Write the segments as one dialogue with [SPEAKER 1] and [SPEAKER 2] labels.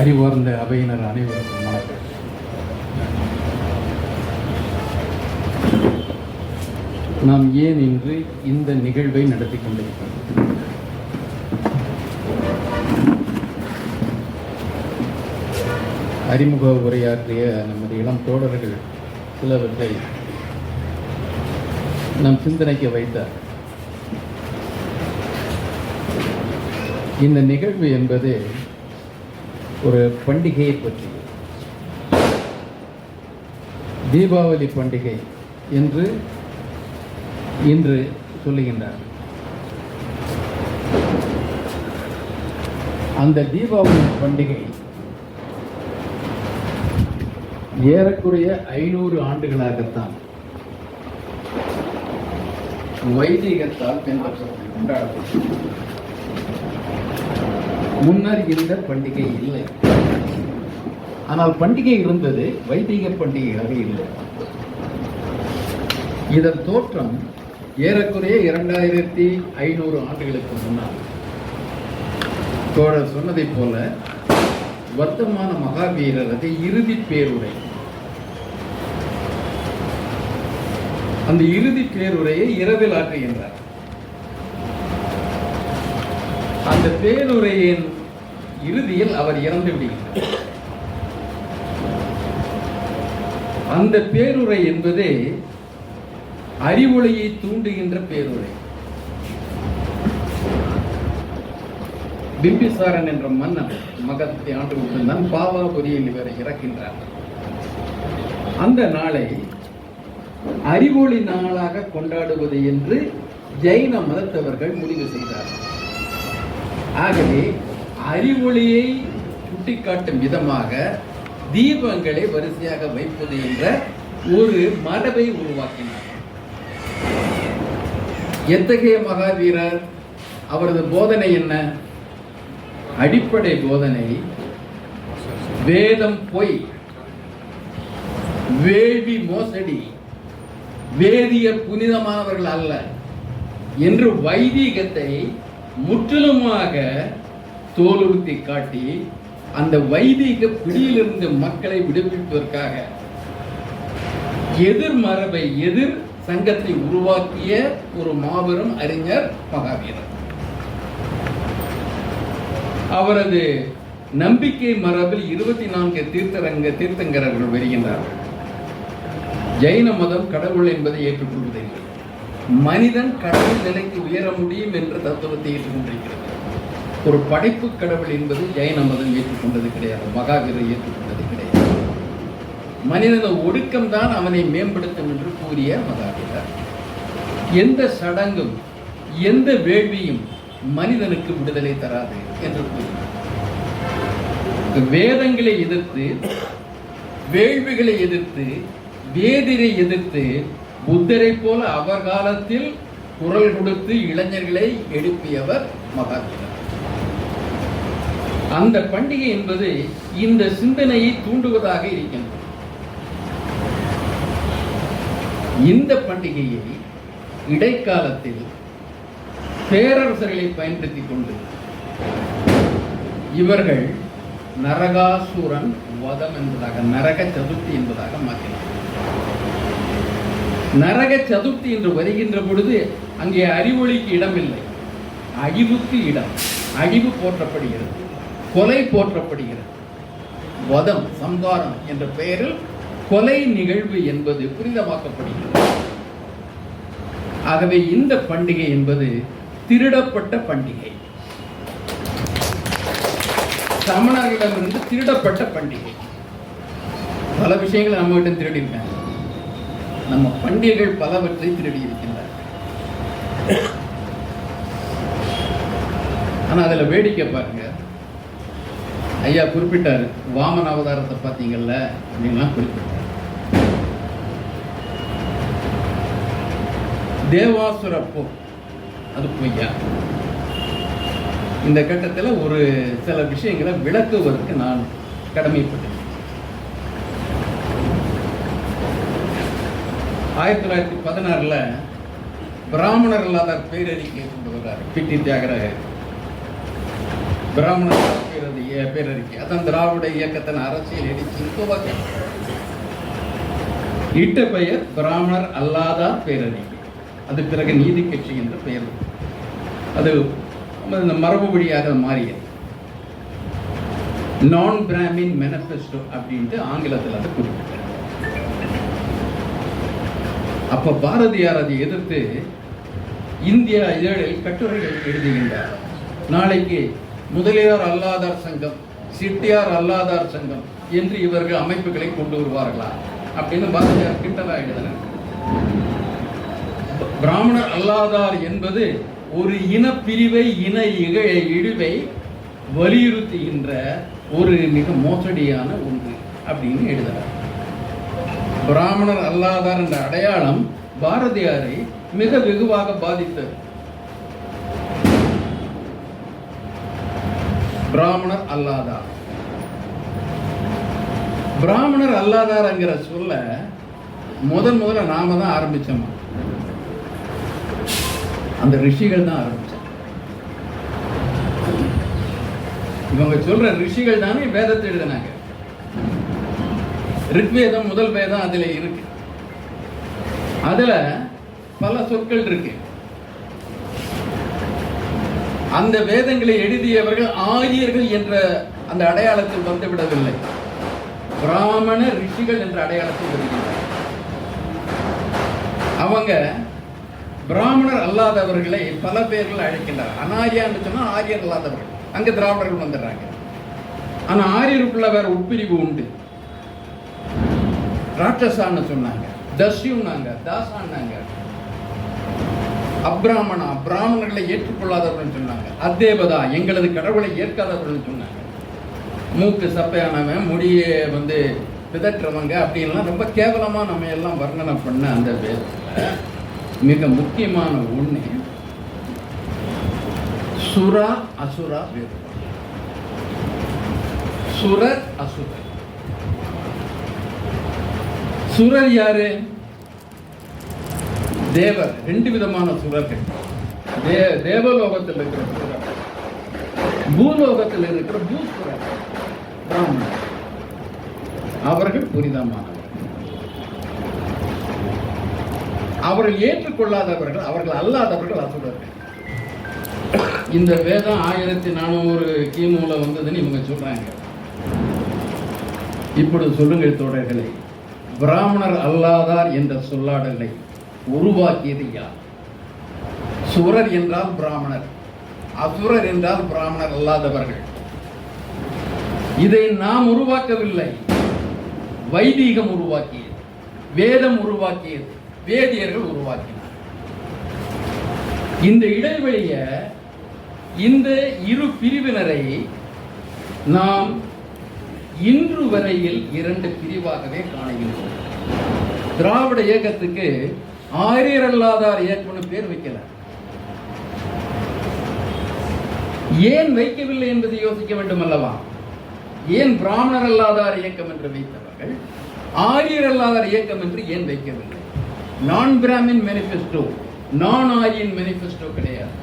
[SPEAKER 1] அறிவார்ந்த அவையினர் அனைவருக்கும் வணக்கம். நாம் ஏன் இன்று இந்த நிகழ்வை நடத்தி கொண்டிருக்கிறோம்? அறிமுக உரையாற்றிய நமது இளம் தோழர்கள் சிலவற்றை நம் சிந்தனைக்கு வைத்தார். இந்த நிகழ்வு என்பது ஒரு பண்டிகையை பற்றி, தீபாவளி பண்டிகை என்று இன்று சொல்லுகின்றார். அந்த தீபாவளி பண்டிகை ஏறக்குறைய 500 ஆண்டுகளாகத்தான் வைதிகத்தால் பின்பற்றப்பட்டு கொண்டாடப்பட்டது. முன்னர் இந்த பண்டிகை இல்லை. ஆனால் பண்டிகை இருந்தது, வைதிக பண்டிகையாக இல்லை. இதன் தோற்றம் ஏறக்குறைய 2500 ஆண்டுகளுக்கு முன்னால். தோழர் சொன்னதைப் போல வர்த்தமான மகாவீரரது இறுதி பேருரை, அந்த இறுதி பேருரையை இரவில் ஆற்றுகின்றார். அந்த பேருரையின் இறுதியில் அவர் இறந்து விடுகிறார். அந்த பேருரை என்பது அறிவொளியை தூண்டுகின்ற பேருரை. பிம்பிசாரன் என்ற மன்னன் மகத்தை ஆண்டு கொண்டிருந்தான். பாவாபுரியில் இவரை இறக்கின்றார். அந்த நாளை அறிவொளி நாளாக கொண்டாடுவது என்று ஜைன மதத்தவர்கள் முடிவு செய்தார்கள். ஆகவே அறிவொளியை சுட்டிக்காட்டும் விதமாக தீபங்களை வரிசையாக வைப்பது என்ற ஒரு மரபை உருவாக்கினார். எத்தகைய மகாவீரர்? அவரது போதனை என்ன? அடிப்படை போதனை வேதம் பொய், வேள்வி மோசடி, வேதியர் புனிதமானவர்கள் அல்ல என்று வைதீகத்தை முற்றிலுமாக தோலுறுத்தி காட்டி அந்த வைதீக பிடியிலிருந்து மக்களை விடுவிப்பதற்காக எதிர் மரபை, எதிர் சங்கத்தை உருவாக்கிய ஒரு மாபெரும் அறிஞர் மகாவீரர். அவரது நம்பிக்கை மரபில் 24 தீர்த்தங்கரர்கள் வருகின்றார்கள். ஜைன மதம் கடவுள் என்பதை ஏற்றுக்கொள்வதில்லை. மனிதன் கடவுள் நிலைக்கு உயர முடியும் என்ற தத்துவத்தை ஏற்றுக்கொண்டிருக்கிறது. ஒரு படைப்பு கடவுள் என்பது ஜைன மதம் ஏற்றுக்கொண்டது கிடையாது, மகாவீரர் ஏற்றுக்கொண்டது கிடையாது. மனிதன ஒடுக்கம் தான் அவனை மேம்படுத்தும் என்று கூறிய மகாவீரர். எந்த சடங்கும் எந்த வேள்வியும் மனிதனுக்கு விடுதலை தராது என்று கூறினார். வேதங்களை எதிர்த்து, வேள்விகளை எதிர்த்து, வேதிரை எதிர்த்து புத்தரை போல அவர் காலத்தில் குரல் கொடுத்து இளைஞர்களை எழுப்பியவர் மகாவீரர். அந்த பண்டிகை என்பது இந்த சிந்தனையை தூண்டுவதாக இருக்கின்றது. இந்த பண்டிகையை இடைக்காலத்தில் பேரரசர்களை பயன்படுத்திக் கொண்டு இவர்கள் நரகாசுரன் வதம் என்பதாக, நரக சதுர்த்தி என்பதாக மாற்றினார். நரக சதுர்த்தி என்று வருகின்ற பொழுது அங்கே அறிவொளிக்கு இடமில்லை, அழிவுக்கு இடம். அழிவு போற்றப்படுகிறது, கொலை போற்றப்படுகிறது. வதம், சம்ஹாரம் என்ற பெயரில் கொலை நிகழ்வு என்பது புனிதமாக்கப்படுகிறது. ஆகவே இந்த பண்டிகை என்பது திருடப்பட்ட பண்டிகை, சமணர்களிடமிருந்து திருடப்பட்ட பண்டிகை. பல விஷயங்களை நம்ம கிட்ட திருடி இருக்காங்க. நம்ம பண்டிகைகள் பலவற்றை திருடி இருக்கின்றன. ஆனா அதுல வேடிக்கை பாருங்க. ஐயா குறிப்பிட்டாரு, வாமன அவதாரத்தை பார்த்தீங்கல்ல அப்படின்லாம் குறிப்பிட்டார். தேவாசுர போர் அது பொய்யா? இந்த கட்டத்தில் ஒரு சில விஷயங்களை விளக்குவதற்கு நான் கடமைப்பட்டேன். 1916 பிராமணர் இல்லாத பேரறிக்கை கொண்டு வர்றாரு பிடி தியாகராயர். பிராமணர் பேரறிக்கை. அதான் திராவிட இயக்கத்தின் அரசியல் எழுச்சியின் துவக்கம். இட்ட பெயர் பிராமணர் அல்லாதார் பேரறிக்கை. அது பிறகு நீதி கட்சி என்ற பெயர். அது மரபு வழியாக மாறியது. நான் பிராமின் மேனிஃபெஸ்டோ அப்படின்ட்டு ஆங்கிலத்தில் அதை குறிப்பிட்டார். அப்ப பாரதியார் அதை எதிர்த்து இந்தியா இதழில் கட்டுரைகள் எழுதுகின்றார். நாளைக்கு முதலியார் அல்லாதார் சங்கம், சிட்டியார் அல்லாதார் சங்கம் என்று இவர்கள் அமைப்புகளை கொண்டு வருவார்களா அப்படின்னு பாரதியார் கிண்டலா எழுதினார். பிராமணர் அல்லாதார் என்பது ஒரு இனப்பிரிவை, இன இழிவை வலியுறுத்துகின்ற ஒரு மிக மோசடியான ஒன்று அப்படின்னு எழுதுகிறார். பிராமணர் அல்லாதார் என்ற அடையாளம் பாரதியாரை மிக வெகுவாக பாதித்தது. பிராமணர் அல்லாதார், பிராமணர் அல்லாதார் என்கிற சொல்ல முதல்ல நாம தான் ஆரம்பிச்சோம். அந்த ரிஷிகள் தான் ஆரம்பிச்சாங்க. இவங்க சொல்ற ரிஷிகள் தானே வேதத்தை எழுதினாங்க. ரிக்வேதம் முதல் வேதம் அதுல இருக்கு. அதுல பல சொற்கள் இருக்கு. அந்த வேதங்களை எழுதியவர்கள் ஆரியர்கள் என்ற அந்த அடையாளத்தில் வந்து விடவில்லை. பிராமண ரிஷிகள் என்ற அடையாளத்தில் வருகிறார். அவங்க பிராமணர் அல்லாதவர்களை பல பேர்கள் அழைக்கின்றார். அனாரியான்னு சொன்னா ஆரியர் அல்லாதவர்கள். அங்க திராவிடர்கள் வந்துடுறாங்க. ஆனா ஆரியருக்குள்ள வேற உட்பிரிவு உண்டு. ராட்சசான்னு சொன்னாங்க, தஸ்யுன்னாங்க, தாசான்னாங்க, அப்ராமணா பிராமணர்களை ஏற்றுக்கொள்ளாதவர்கள் சொன்னாங்க, அதேபதா எங்களது கடவுளை ஏற்காதவர்கள் சொன்னாங்க, மூக்கு சப்பையானவன், முடியை பிதற்றவங்க அப்படின்லாம் ரொம்ப கேவலமா நம்ம எல்லாம் வர்ணனை பண்ண அந்த வேதத்துல மிக முக்கியமான ஒண்ணு சுரா அசுரா வேதம். சுரர் அசுரர். சுரர் யாரு? தேவர். ரெண்டு விதமான சுரர்கள். தேவலோகத்தில் இருக்கிற சுரர், பூலோகத்தில் இருக்கிற பூசுரர் பிராமணர். அவர்கள் புரிதமானவர்கள். அவர்கள் ஏற்றுக்கொள்ளாதவர்கள், அவர்கள் அல்லாதவர்கள் அசுரர்கள். இந்த வேதம் 1400 கிமுல வந்ததுன்னு இவங்க சொல்றாங்க. இப்படி சொல்லுங்கள் தோழர்களே, பிராமணர் அல்லாதார் என்ற சொல்லாடலை உருவாக்கியது யார்? சுரர் என்றால் பிராமணர், அசுரர் என்றால் பிராமணர் அல்லாதவர்கள். இதை நாம் உருவாக்கவில்லை, வைதீகம் உருவாக்கியது, வேதம் உருவாக்கியது, வேதியர்கள் உருவாக்கினார். இந்த இடைவெளிய, இந்த இரு பிரிவினரை நாம் இன்று வரையில் 2 பிரிவாகவே காணுகின்றோம். திராவிட இயக்கத்துக்கு ஆரியர் அல்லாதார் இயக்கம்னு பேர் வைக்கல. ஏன் வைக்கவில்லை என்பதை யோசிக்க வேண்டும் அல்லவா? ஏன் பிராமணர் அல்லாதார் இயக்கம் என்று வைத்தவர்கள் ஆரியர் அல்லாதார் இயக்கம் என்று ஏன் வைக்கவில்லை? நான் பிராமின் மேனிஃபெஸ்டோ, நான் ஆரியன் மேனிஃபெஸ்டோ கிடையாது.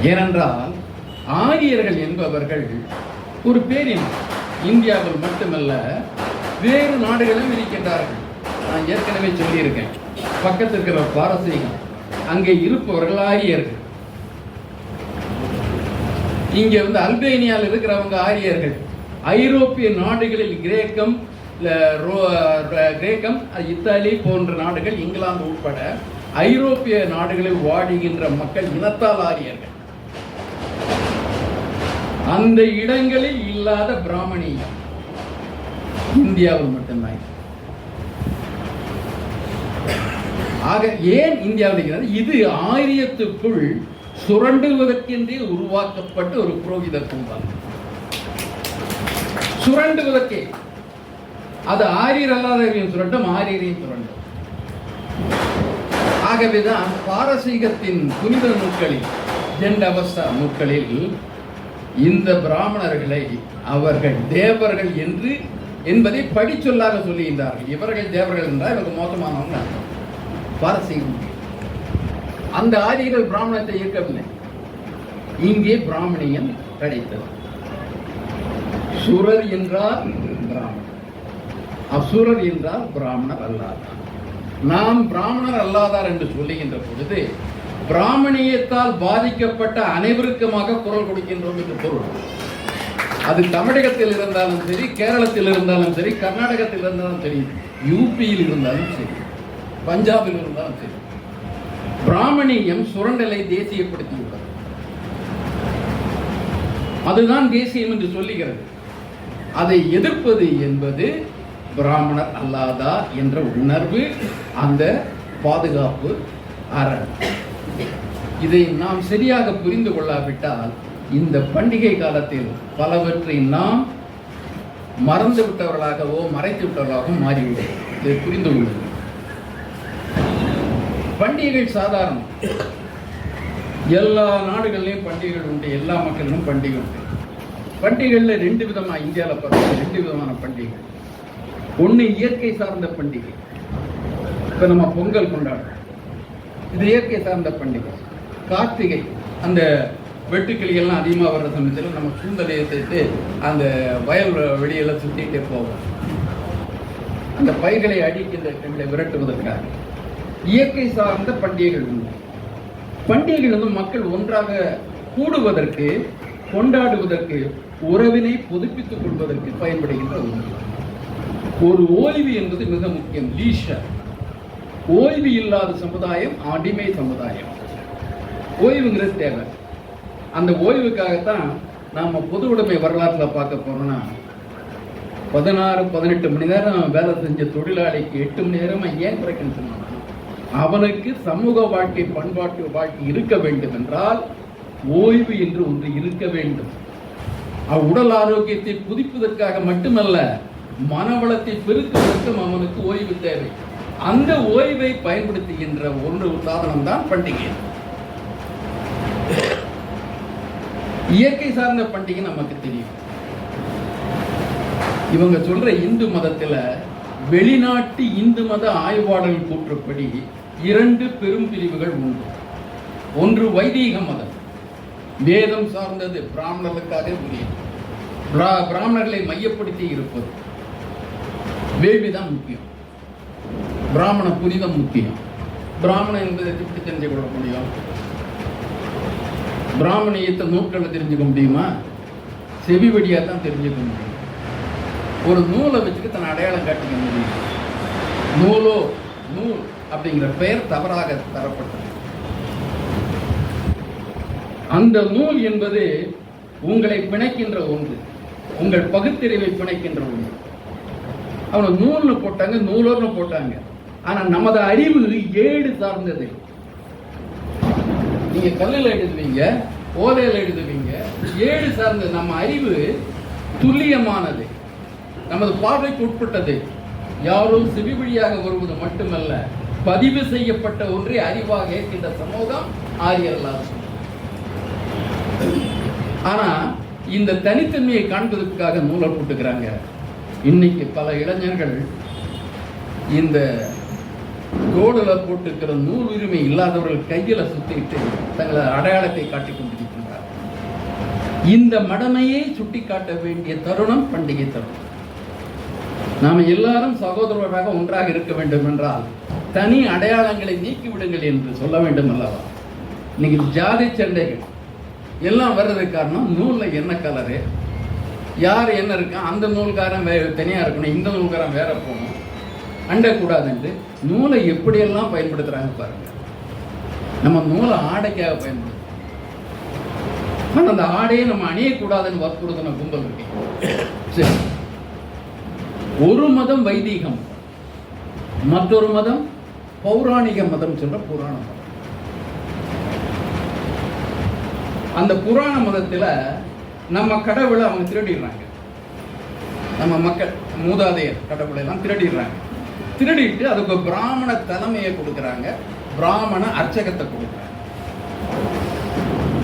[SPEAKER 1] ஏனென்றால் ஆரியர்கள் என்பவர்கள் ஒரு பேரினம். இந்தியாவில் மட்டுமல்ல, வேறு நாடுகளிலும் இருக்கின்றார்கள். நான் ஏற்கனவே சொல்லியிருக்கேன், பக்கத்தில் இருக்கிற பாரசீகம், அங்கே இருப்பவர்கள் ஆரியர்கள். இங்க அல்பேனியாவில் இருக்கிறவங்க ஆரியர்கள். ஐரோப்பிய நாடுகளில் கிரேக்கம், இத்தாலி போன்ற நாடுகள், இங்கிலாந்து உட்பட ஐரோப்பிய நாடுகளில் வாடுகின்ற மக்கள் இனத்தால் ஆரியர்கள். அந்த இடங்களில் இல்லாத பிராமணியம் இந்தியாவில் மட்டும்தான். ஆக ஏன் இந்தியாவில் இருக்கிறது? இது ஆரியத்துக்குள் சுரண்டுவதற்கென்றே உருவாக்கப்பட்ட ஒரு புரோகித கும்பல். சுரண்டுவதற்கே. அது ஆரியர் அல்லாதவரையும் சுரண்டும், ஆரியரையும் சுரண்டும். ஆகவேதான் பாரசீகத்தின் புனித நூல்களில், ஜெண்டவஸ்தா நூல்களில் இந்த பிராமணர்களை அவர்கள் தேவர்கள் என்று என்பதை படிச்சொல்லாக சொல்லுகின்றார்கள். இவர்கள் தேவர்கள் என்றால் இவர்கள் மோசமானவங்க. பாரசீகம் அந்த ஆரியர்கள் பிராமணத்தை ஈர்க்கவில்லை. இங்கே பிராமணியன் கிடைத்தது. சுரர் என்றால் பிராமணர், அசுரர் என்றால் பிராமணர் அல்லாதார். நாம் பிராமணர் அல்லாதார் என்று சொல்லுகின்ற பொழுது பிராமணியத்தால் பாதிக்கப்பட்ட அனைவருக்குமாக குரல் கொடுக்கின்றோம் என்று பொருள். அது தமிழகத்தில் இருந்தாலும் சரி, கேரளத்தில் இருந்தாலும் சரி, கர்நாடகத்தில் இருந்தாலும் சரி, யூபியில் இருந்தாலும் சரி, பஞ்சாபில் இருந்தாலும் சரி, பிராமணியம் சுரண்டலை தேசியப்படுத்தியுள்ளது. அதுதான் தேசியம் என்று சொல்லுகிறது. அதை எதிர்ப்பது என்பது பிராமணர் அல்லாதா என்ற உணர்வு, அந்த பாதுகாப்பு அரண். இதை நாம் சரியாக புரிந்து கொள்ளாவிட்டால் இந்த பண்டிகை காலத்தில் பலவற்றை நாம் மறந்து விட்டவர்களாகவோ மறைத்து விட்டவர்களாகவும் மாறிவிடும். இதை புரிந்து கொள்ளுங்கள். பண்டிகைகள் சாதாரணம். எல்லா நாடுகளிலும் பண்டிகைகள் உண்டு, எல்லா மக்களிலும் பண்டிகை உண்டு. பண்டிகைகள்ல ரெண்டு விதமா இந்தியாவில் பார்த்தா ரெண்டு விதமான பண்டிகைகள். ஒன்று இயற்கை சார்ந்த பண்டிகை. இப்போ நம்ம பொங்கல் கொண்டாடுறோம், இது இயற்கை சார்ந்த பண்டிகை. கார்த்திகை, அந்த வெட்டுக்கிளிகள்லாம் அதிகமாக வர்ற சமயத்தில் நம்ம கூந்தலையை சேர்த்து அந்த வயல் வெளியெல்லாம் சுற்றிகிட்டே போவோம், அந்த பயிர்களை அடிக்கின்ற விரட்டுவதற்காக. இயற்கை சார்ந்த பண்டிகைகள் உண்டு. பண்டிகைகள் வந்து மக்கள் ஒன்றாக கூடுவதற்கு, கொண்டாடுவதற்கு, உறவினை புதுப்பித்துக் கொள்வதற்கு பயன்படுகின்ற ஒன்று. ஒரு ஓய்வு என்பது மிக முக்கியம். லீஷர். ஓய்வு இல்லாத சமுதாயம் அடிமை சமுதாயம். ஓய்வுங்கிறது தேவை. அந்த ஓய்வுக்காகத்தான் நாம பொது உடைமை வரலாற்றில் பார்க்க போறோம்னா 16-18 மணி நேரம் வேலை செஞ்ச தொழிலாளிக்கு 8 மணி நேரம் ஏன் குறைக்கணும் சொன்னா, அவனுக்கு சமூக வாழ்க்கை, பண்பாட்டு வாழ்க்கை இருக்க வேண்டும் என்றால் ஓய்வு என்று ஒன்று இருக்க வேண்டும். உடல் ஆரோக்கியத்தை புதுப்பிப்பதற்காக மட்டுமல்ல, மனவளத்தை பெருக்குவதற்கும் அவனுக்கு ஓய்வு தேவை. அந்த ஓய்வை பயன்படுத்துகின்ற ஒன்று உதாரணம் தான் பண்டிகை. இயற்கை சார்ந்த பண்டிகை நமக்கு தெரியும். இவங்க சொல்ற இந்து மதத்துல, வெளிநாட்டு இந்து மத ஆய்வாளர்கள் கூற்றுப்படி 2 பெரும் பிரிவுகள் உண்டு. ஒன்று வைதீக மதம், வேதம் சார்ந்தது, பிராமணர்களுக்காக உரியது, பிராமணர்களை மையப்படுத்தி இருப்பது. வேள்விதான் முக்கியம், பிராமண புனிதம் முக்கியம். பிராமணன் என்பதை எப்படி தெரிஞ்சு கொள்ள முடியும்? பிராமணியத்தை நூல்களை தெரிஞ்சுக்க முடியுமா? செவி வழியா தான் தெரிஞ்சுக்க முடியும். ஒரு நூலை வச்சுட்டு தன் அடையாளம் காட்டிக்க முடியும். நூலோ, நூல் அப்படிங்கிற பெயர் தவறாக தரப்பட்டது. அந்த நூல் என்பது உங்களை பிணைக்கின்ற ஒன்று, உங்கள் பகுத்தறிவை பிணைக்கின்ற ஒன்று. அவங்க நூல்னு போட்டாங்க, நூலோர்னு போட்டாங்க. ஆனா நமது அறிவு ஏடு சார்ந்தது. நீங்க கல்லில் எழுதுவீங்க, ஓலையில் எழுதுவீங்க, ஏடு சார்ந்தது. நம்ம அறிவு துல்லியமானது, நமது பார்வைக்கு உட்பட்டது. யாரும் செவி வழியாக வருவது மட்டுமல்ல, பதிவு செய்யப்பட்ட ஒன்றை அறிவாக ஏற்கின்ற சமூகம் ஆரியர்களாக. ஆனா இந்த தனித்தன்மையை காண்பதற்காக நூலை போட்டுக்கிறாங்க. இன்னைக்கு பல இளைஞர்கள் இந்த கோடுல போட்டுக்கிற நூல் உரிமை இல்லாதவர்கள் கையில சுத்திட்டு தங்களை அடையாளத்தை காட்டிக் கொண்டிருக்கின்றார். இந்த மடமையை சுட்டி காட்ட வேண்டிய தருணம் பண்டிகை தருணம். நாம எல்லாரும் சகோதரராக ஒன்றாக இருக்க வேண்டும் என்றால் தனி அடையாளங்களை நீக்கிவிடுங்கள் என்று சொல்ல வேண்டும் அல்லவா? இன்னைக்கு ஜாதி சண்டைகள் எல்லாம் வர்றதுக்கு காரணம் நூல்ல என்ன கலரு, யார் என்ன இருக்கா, அந்த நூல்காரன் தனியா இருக்கணும், இந்த நூல்காரன் வேற போகணும், அண்டக்கூடாது என்று நூலை எப்படியெல்லாம் பயன்படுத்துறாங்க பாருங்க. நம்ம நூலை ஆடைக்காக பயன்படுத்துறோம், ஆனால் அந்த ஆடையை நம்ம அணியக்கூடாதுன்னு வற்புறுத்தின கும்பல் இருக்கு. சரி, ஒரு மதம் வைதீகம், மற்றொரு மதம் பௌராணிக மதம் சொல்ற புராண மதம். அந்த புராண மதத்துல நம்ம கடவுளை அவங்க திருடிடுறாங்க. நம்ம மக்கள் மூதாதையர் கடவுளை எல்லாம் திருடிடுறாங்க. திருடிட்டு அதுக்கு பிராமண தலைமையை கொடுக்குறாங்க, பிராமண அர்ச்சகத்தை கொடுக்குறாங்க.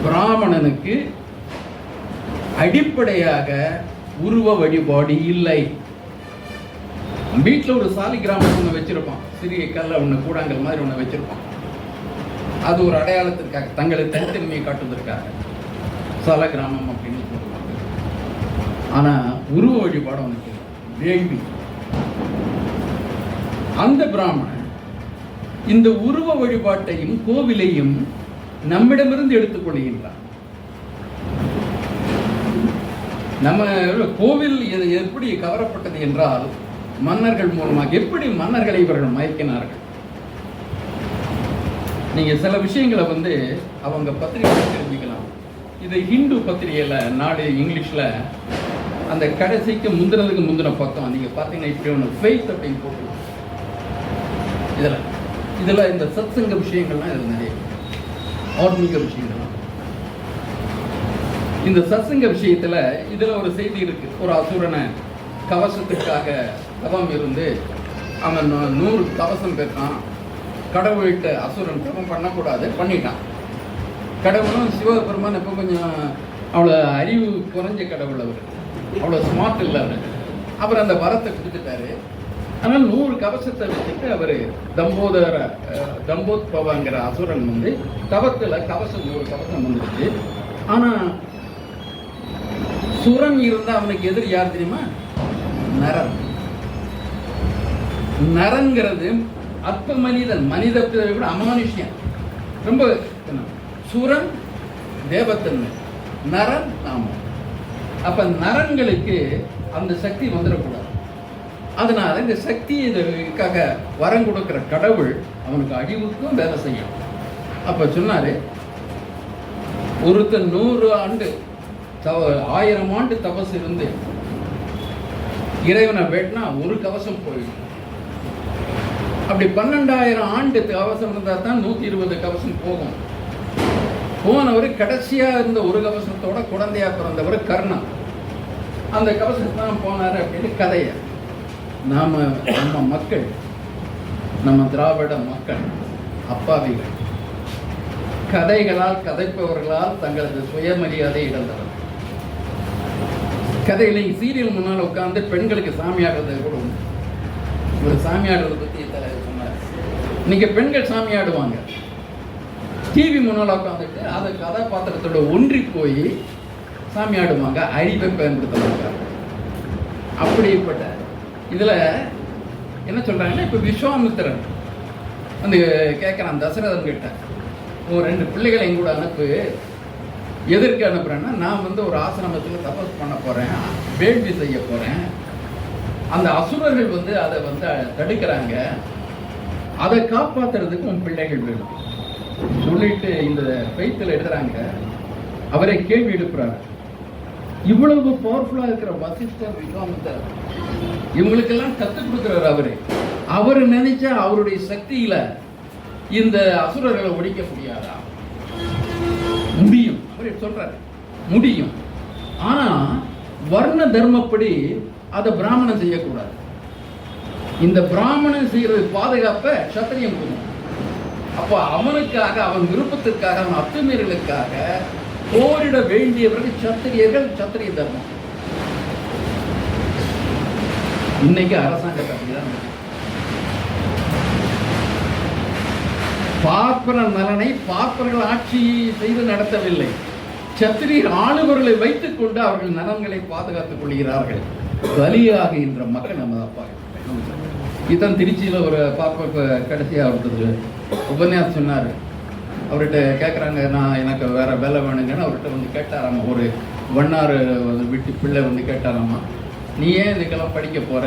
[SPEAKER 1] பிராமணனுக்கு அடிப்படையாக உருவ வழிபாடு இல்லை. வீட்டில் ஒரு சாலி கிராமம் ஒன்று வச்சிருப்பான், சிறிய கல்ல ஒன்று, கூடாங்கல் மாதிரி ஒன்று வச்சிருப்பான். அது ஒரு அடையாளத்திற்காக, தங்களை தனித்தன்மையை காட்டுவதற்காக சால கிராமம் அப்படின்னு ஆனா உருவ வழிபாடு அவனுக்கு வேள்வி. அந்த பிராமணன் இந்த உருவ வழிபாட்டையும் கோவிலையும் நம்மிடமிருந்து எடுத்துக்கொள்கின்றான். நம்ம கோவில் எப்படி கவரப்பட்டது என்றால் மன்னர்கள் மூலமாக. எப்படி மன்னர்களை இவர்கள் மயக்கினார்கள்? நீங்க சில விஷயங்களை அவங்க பத்திரிகை தெரிஞ்சுக்கலாம். இது ஹிந்து பத்திரிகையில நாடு இங்கிலீஷ்ல அந்த கடைசிக்கு முந்தின பக்கம் நீங்க பாத்தீங்கன்னா இப்படி ஒன்று ஃபெய்த் அப்படின்னு போட்டு இதுல இந்த சத்சங்க விஷயங்கள்லாம் இதுல நிறைய ஆன்மீக விஷயங்கள்லாம். இந்த சத்சங்க விஷயத்துல இதுல ஒரு செய்தி இருக்கு. ஒரு அசுரனை கவசத்துக்காக தவம் இருந்து அவன் 100 கவசம் பெற்றான். கடவுள்கிட்ட அசுரன் தவம் பண்ணக்கூடாது, பண்ணிட்டான். கடவுளும் சிவபெருமான் இப்போ கொஞ்சம் அவ்வளோ அறிவு குறைஞ்ச கடவுள், அவர் அவ்வளோ ஸ்மார்ட் இல்லை. அவர் அந்த வரத்தை கொடுத்துட்டாரு. ஆனால் 100 கவசத்தை வச்சுட்டு அவர் தம்போத்பவங்கிற அசுரன் தவத்தில் கவசம் 100 கவசம் வந்துடுச்சு. ஆனால் சுரன் இருந்தால் அவனுக்கு எதிரி யார் தெரியுமா? நரன். நரன்கிறது அற்ப மனிதன், மனிதத்தை விட அமானுஷ்யம். ரொம்ப சுரன் தேவத்தன்மை, நரன் நாமம். அப்ப நரன்களுக்கு அந்த சக்தி வந்துடக்கூடாது. அதனால இந்த சக்திக்காக வரம் கொடுக்கிற கடவுள் அவனுக்கு அழிவுக்கும் வேலை செய்யும். அப்ப சொன்னாரு, ஒருத்தன் 100 ஆண்டு 1000 ஆண்டு தபஸ் இருந்து இறைவனை வேட்டினா 1 கவசம் போயிடும். அப்படி 12,000 ஆண்டு கவசம் இருந்தால் தான் 120 கவசம் போகும். போனவர் கடைசியா இருந்த 1 கவசத்தோட குழந்தையா பிறந்தவர் கர்ணன். அந்த கவசம் தான் போனாரு அப்படின்னு கதைய. நம்ம மக்கள், நம்ம திராவிட மக்கள் அப்பாவிகள், கதைகளால் கதைப்பவர்களால் தங்களது சுயமரியாதை இழந்தவர். கதையில சீரியல் முன்னால் உட்கார்ந்து பெண்களுக்கு சாமியாடுறது கூட உண்டு. ஒரு சாமியாடுறதை பத்தி சொன்னார். இன்னைக்கு பெண்கள் சாமியாடுவாங்க. டிவி முன்னால் உட்காந்துட்டு அதை கதாபாத்திரத்தோட ஒன்றி போய் சாமியாடுவாங்க, அறிவை பயன்படுத்துவாங்க. அப்படிப்பட்ட இதுல என்ன சொல்றாங்கன்னா, இப்ப விஸ்வாமித்திரன் கேட்கிறான் தசரதன் கிட்ட, 2 பிள்ளைகளை எங்கூட அனுப்பு. எதற்கு அனுப்புறேன்னா, நான் ஒரு ஆசிரமத்தில் தபஸ் பண்ண போறேன், வேள்வி செய்ய போறேன். அந்த அசுரர்கள் அதை தடுக்கிறாங்க. அதை காப்பாத்துறதுக்கு உன் பிள்ளைகள் வேணும் சொல்லிட்டு இந்த ஃபெய்த்தில் எழுதுறாங்க. அவரை கேள்வி எழுப்புறாரு. இவ்வளவு பவர்ஃபுல்லா இருக்கிற வசிஷ்டர், விஸ்வாமித்திரர் இவங்களுக்கெல்லாம் கத்துக் கொடுக்கிறார். அவரு நினைச்சா அவருடைய சக்தியில இந்த அசுரர்களை ஒழிக்க முடியாதா? முடியும். அவரே சொல்றாரு முடியும். ஆனா வர்ண தர்மப்படி அதை பிராமணன் செய்யக்கூடாது. இந்த பிராமணன் செய்யறது பாதுகாப்ப சத்திரியம் கொடுக்கும். அப்ப அவனுக்காக, அவன் விருப்பத்திற்காக, அவன் அத்துமீறலுக்காக போரிட வேண்டியவர்கள் சத்திரியர்கள், சத்திரிய தர்மம். இன்னைக்கு அரசாங்கத்தை அப்படிதான் பார்ப்பன நலனை பார்ப்பர்கள் ஆட்சி செய்து நடத்தவில்லை. சத்திரியர் ஆளுவர்களை வைத்துக் கொண்டு அவர்கள் நலன்களை பாதுகாத்துக் கொள்கிறார்கள். பலியாகின்ற மக்கள் நம்ம அப்பா. இதான் திருச்சியில் ஒரு பாப்பா கடைசியாக ஒருத்தர் உபன்யாசம் சொன்னார். அவர்கிட்ட கேட்குறாங்க, நான் எனக்கு வேற வேலை வேணுங்கன்னு அவர்கிட்ட கேட்டாராமா. ஒரு வண்ணாறு வீட்டு பிள்ளை கேட்டாராமா, நீ ஏன் இதுக்கெல்லாம் படிக்க போற?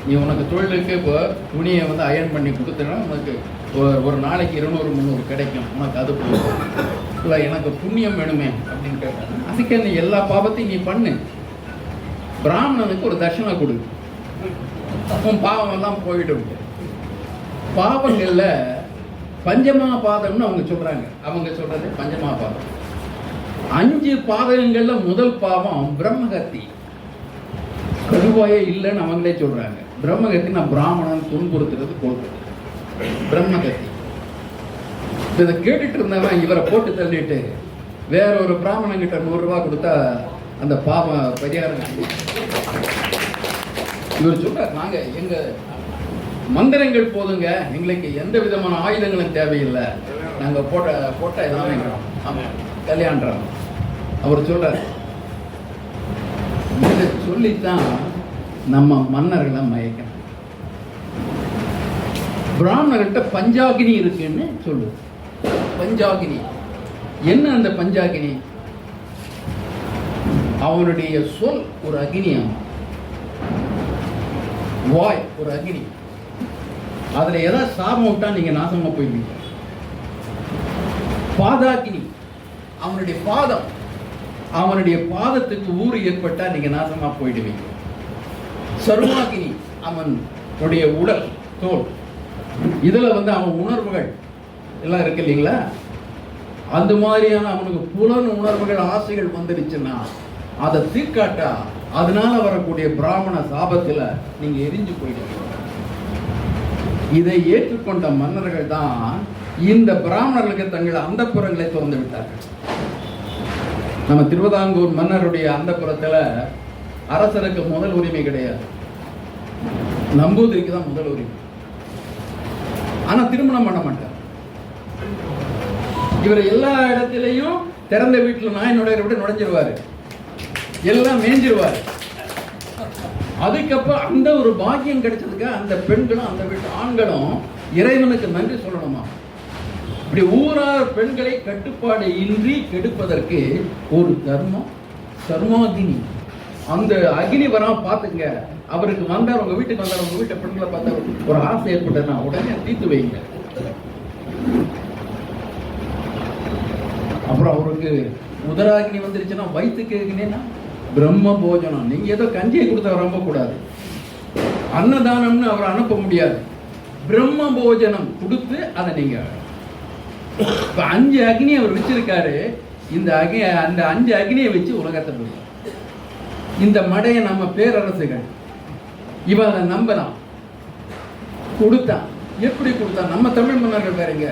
[SPEAKER 1] நீ உனக்கு தொழிலுக்கு இப்போ துணியை அயர்ன் பண்ணி கொடுத்தனா உனக்கு ஒரு நாளைக்கு 200-300 கிடைக்கும், உனக்கு அது போதும். இல்லை எனக்கு புண்ணியம் வேணுமே அப்படின்னு கேட்டாங்க. அதுக்கு நீ எல்லா பாவத்தையும் நீ பண்ணு, பிராமணனுக்கு ஒரு தட்சணை கொடு, உன் பாவம் எல்லாம் போயிடும். பாவங்கள்ல பஞ்சமா பாதம்னு அவங்க சொல்றாங்க. அவங்க சொல்றது பஞ்சமா பாதம். 5 பாதகங்கள்ல முதல் பாவம் பிரம்மகத்தி. கருவாயே இல்லைன்னு அவங்களே சொல்றாங்க. பிரம்மகத்தி நான் பிராமணன் துன்புறுத்துறது கொடுக்குறது பிரம்மகத்தி. இதை கேட்டுட்டு இருந்தவன் இவரை போட்டு தள்ளிட்டு வேற ஒரு பிராமணன் கிட்ட 100 ரூபாய் கொடுத்தா அந்த பாவம் பரிகாரம். இவர் சொல்றார், நாங்க எங்க மந்திரங்கள் போதுங்க, எங்களுக்கு எந்த விதமான ஆயுதங்களும் தேவையில்லை, நாங்க போட்ட இதான் கல்யாணம். அவர் சொல்றாரு, இதை சொல்லித்தான் நம்ம மன்னர்களை மயக்கிறாங்க. பிராமணர்கிட்ட பஞ்சாகினி இருக்குன்னு சொல்லுது. பஞ்சாகினி என்ன? அந்த பஞ்சாகினி அவனுடைய சொல் ஒரு அக்னியாம், வாய் ஒரு அக்னி. அதுல ஏதாவது சாபம் விட்டா நீங்க நாசமா போயிடுவீங்க. பாதாகினி அவனுடைய பாதம், அவனுடைய பாதத்துக்கு ஊறு ஏற்பட்டா நீங்க நாசமா போயிடுவீங்க. சர்வாகினி அவனுடைய உடல் தோல், இதுல அவன் உணர்வுகள் எல்லாம் இருக்கு இல்லைங்களா, அந்த மாதிரியான அவனுக்கு புலன் உணர்வுகள் ஆசைகள் வந்துருச்சுன்னா அதை தீர்க்காட்டா அதனால வரக்கூடிய பிராமண சாபத்துல நீங்க எரிஞ்சு போயிடுவீங்க. இதை ஏற்றுக்கொண்ட மன்னர்கள் தான் இந்த பிராமணர்களுக்கு தங்கள் அந்தப்புறங்களை திறந்து விட்டார்கள். நம்ம திருவிதாங்கூர் மன்னருடைய அந்தப்புறத்துல அரசருக்கு முதல் உரிமை கிடையாது, நம்பூதிரிக்கு தான் முதல் உரிமை. ஆனா திருமணம் பண்ண மாட்டார். இவர் எல்லா இடத்திலையும் திறந்த வீட்டுல நாயினுடைய விட நுழைஞ்சிருவாரு, எல்லாம் மேஞ்சிருவாரு. அதுக்கப்புறம் அந்த ஒரு பாக்கியம் கிடைச்சதுக்கு அந்த பெண்களும் அந்த வீட்டு ஆண்களும் இறைவனுக்கு நன்றி சொல்லணுமா. இப்படி ஊரார் பெண்களை கட்டுப்பாடு இன்றி கெடுப்பதற்கு ஒரு தர்மம், சர்மாகினி. அந்த அக்னி வராம பாத்துங்க. அவருக்கு வந்தார், உங்க வீட்டுக்கு வந்தார், உங்க வீட்டு பெண்களை பார்த்தா ஒரு ஆசை ஏற்பட்டதுன்னா உடனே தீர்த்து வைங்க. அப்புறம் அவருக்கு உதராகினி வந்துருச்சுன்னா வயிற்றுக்கு அக்னின்னா பிரம்ம போஜனம். நீங்க ஏதோ கஞ்சியை கொடுத்து அவர் அனுப்ப கூடாது, அன்னதானம்னு அவர் அனுப்ப முடியாது. பிரம்ம போஜனம் கொடுத்து அதை நீங்க 5 அக்னி அவர் வச்சிருக்காரு. இந்த அந்த 5 அக்னியை வச்சு உலகத்தை கொடுத்தார். இந்த மடைய நம்ம பேரரசுகள் இவன் அதை நம்பலாம், கொடுத்தான். எப்படி கொடுத்தா? நம்ம தமிழ் மன்னர்கள் வேறங்க,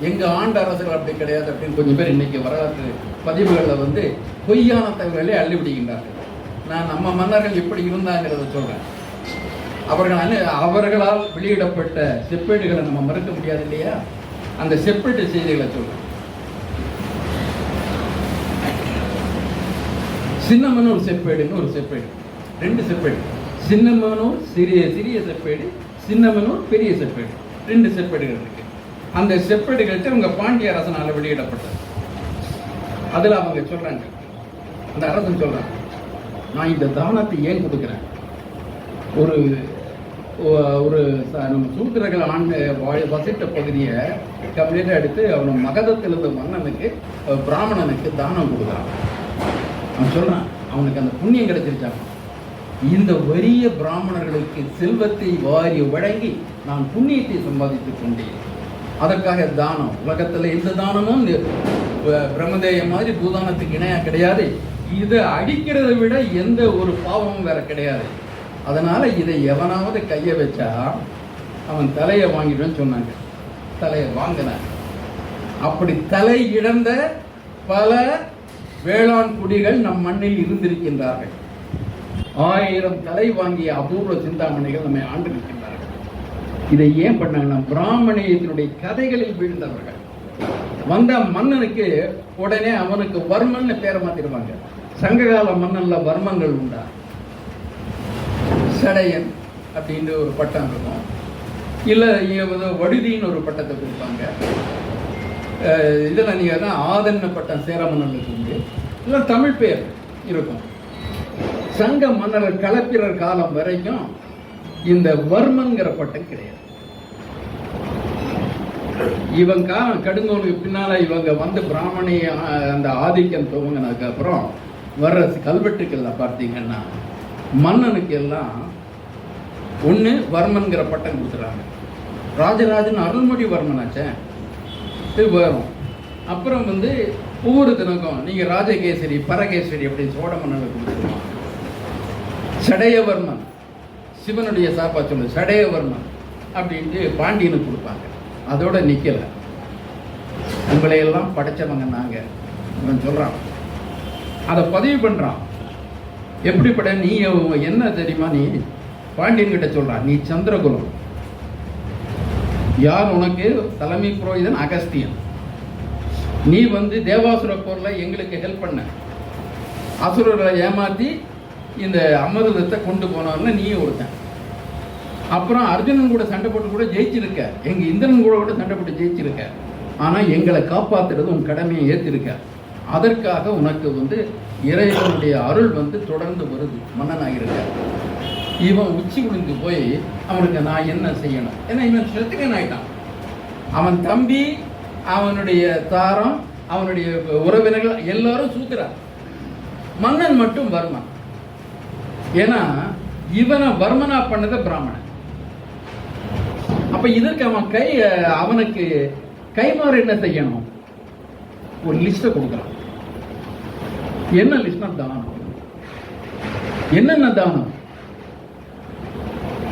[SPEAKER 1] எங்க ஆண்ட அரசுகள் அப்படி கிடையாது அப்படின்னு கொஞ்சம் பேர் இன்னைக்கு வரலாற்று பதிவுகளில் பொய்யான தகவல்களை அள்ளி விடுகின்றார்கள். நான் நம்ம மன்னர்கள் எப்படி இருந்தாங்கிறத சொல்றேன். அவர்களால் வெளியிடப்பட்ட செப்பேடுகளை நம்ம மறுக்க முடியாது இல்லையா? அந்த செப்பேட்டு செய்திகளை சொல்றேன். சின்னமனூர் செப்பேடுன்னு ஒரு செப்பேடு, 2 செப்பேடு. சின்னமனூர் சிறிய செப்பேடு, சின்னமனூர் பெரிய செப்பேடு, 2 செப்பேடுகள் இருக்கு. அந்த செப்பேடுகள் அவங்க பாண்டிய அரசனால வெளியிடப்பட்டது. அதுல அவங்க சொல்றாங்க, அந்த அரசன் சொல்றாங்க, நான் இந்த தானத்தை ஏன் கொடுக்கிறேன்? ஒரு ஒரு நம்ம சூத்திரர்கள் வசிட்ட பகுதியை கம்ப்ளீட்டாக எடுத்து அவன் மகதத்தில் இருந்த மன்னனுக்கு பிராமணனுக்கு தானம் கொடுக்குறான். அவன் சொல்றான், அவனுக்கு அந்த புண்ணியம் கிடைச்சிருச்சான். இந்த வறிய பிராமணர்களுக்கு செல்வத்தை வாரி வழங்கி நான் புண்ணியத்தை சம்பாதித்துக் கொண்டேன். அதற்காக தானம், உலகத்தில் எந்த தானமும் பிரம்மதேய மாதிரி பூதானத்துக்கு இணையா கிடையாது. இதை அடிக்கிறதை விட எந்த ஒரு பாவமும் வேற கிடையாது. அதனால இதை எவனாவது கையை வச்சா அவன் தலையை வாங்கிடுவேன்னு சொன்னாங்க. தலையை வாங்கின. அப்படி தலை இழந்த பல வேளாண் குடிகள் நம் மண்ணில் இருந்திருக்கின்றார்கள். 1000 தலை வாங்கிய அபூர்வ சிந்தாமணிகள் நம்மை ஆண்டு இருக்கின்றார்கள். இதை ஏன் பண்ணாங்கன்னா பிராமணியத்தினுடைய கதைகளில் வீழ்ந்தவர்கள். வந்த மன்னனுக்கு உடனே அவனுக்கு வர்மன் பேரை மாத்திடுவாங்க. சங்ககால மன்னன்ல வர்மங்கள் உண்டா? சடையன் அப்படின்ற ஒரு பட்டம் இருக்கும், இல்லை வடுதின்னு ஒரு பட்டத்தை கொடுப்பாங்க. இதில் நீங்கள் தான் ஆதன்ன பட்டம் சேர மன்னர்களுக்கு உண்டு, இல்லை தமிழ் பேர் இருக்கும். சங்க மன்னர்கள் களப்பிரர் காலம் வரைக்கும் இந்த வர்மன்கிற பட்டம் கிடையாது. இவங்க காலம் கடுங்கோலுக்கு பின்னால இவங்க பிராமணிய அந்த ஆதிக்கம் துவங்கினதுக்கு அப்புறம் வர்ற கல்வெட்டுக்கள்ல பார்த்தீங்கன்னா மன்னனுக்கு எல்லாம் ஒன்று வர்மன்கிற பட்டம் கொடுத்துறாங்க. ராஜராஜன் அருள்மொழிவர்மன் ஆச்சேன் இது வரும். அப்புறம் ஒவ்வொரு தினக்கும் நீங்க ராஜகேசரி பரகேசரி அப்படின்னு சோழ மன்னனுக்கு கொடுத்துருவாங்க. சடையவர்மன் சிவனுடைய சாப்பா சொல்லு சடையவர்மன் அப்படின்ட்டு பாண்டியனுக்கு கொடுப்பாங்க. அதோட நிக்கல, உங்களையெல்லாம் படைச்சவங்க நாங்க இவன் சொல்றான். அதை பதிவு பண்றான். எப்படிப்பட்ட நீ என்ன தெரியுமா? நீ பாண்டியன் கிட்ட சொல்றான், நீ சந்திரகுலம். யார் உனக்கு தலைமை புரோகிதன்? அகஸ்தியன். நீ தேவாசுர போர்ல எங்களுக்கு ஹெல்ப் பண்ண, அசுரரை ஏமாத்தி இந்த அமிர்தத்தை கொண்டு போனவர்ல நீ ஒருத்தன். அப்புறம் அர்ஜுனன் கூட சண்டை போட்டு கூட ஜெயிச்சிருக்க, எங்க இந்திரன் கூட சண்டை போட்டு ஜெயிச்சிருக்க. ஆனா எங்களை காப்பாத்துறது உன் கடமையை ஏத்திருக்க. அதற்காக உனக்கு இறைவனுடைய அருள் தொடர்ந்து வருது, மன்னனாகிருக்க. இவன் உச்சி குளிந்து போய் அவனுக்கு நான் என்ன செய்யணும், ஏன்னா இவன் செத்துக்கன் ஆயிட்டான். அவன் தம்பி, அவனுடைய தாரம், அவனுடைய உறவினர்கள் எல்லாரும் சூத்திரான். மன்னன் மட்டும் வர்மன். ஏன்னா இவனை வர்மனா பண்ணத பிராமணன். அப்ப இதற்கு அவனுக்கு கைமாறு என்ன செய்யணும்? ஒரு லிஸ்ட கொடுக்கலாம். என்ன லிஸ்ட்னா தானம். என்னென்ன தானம்?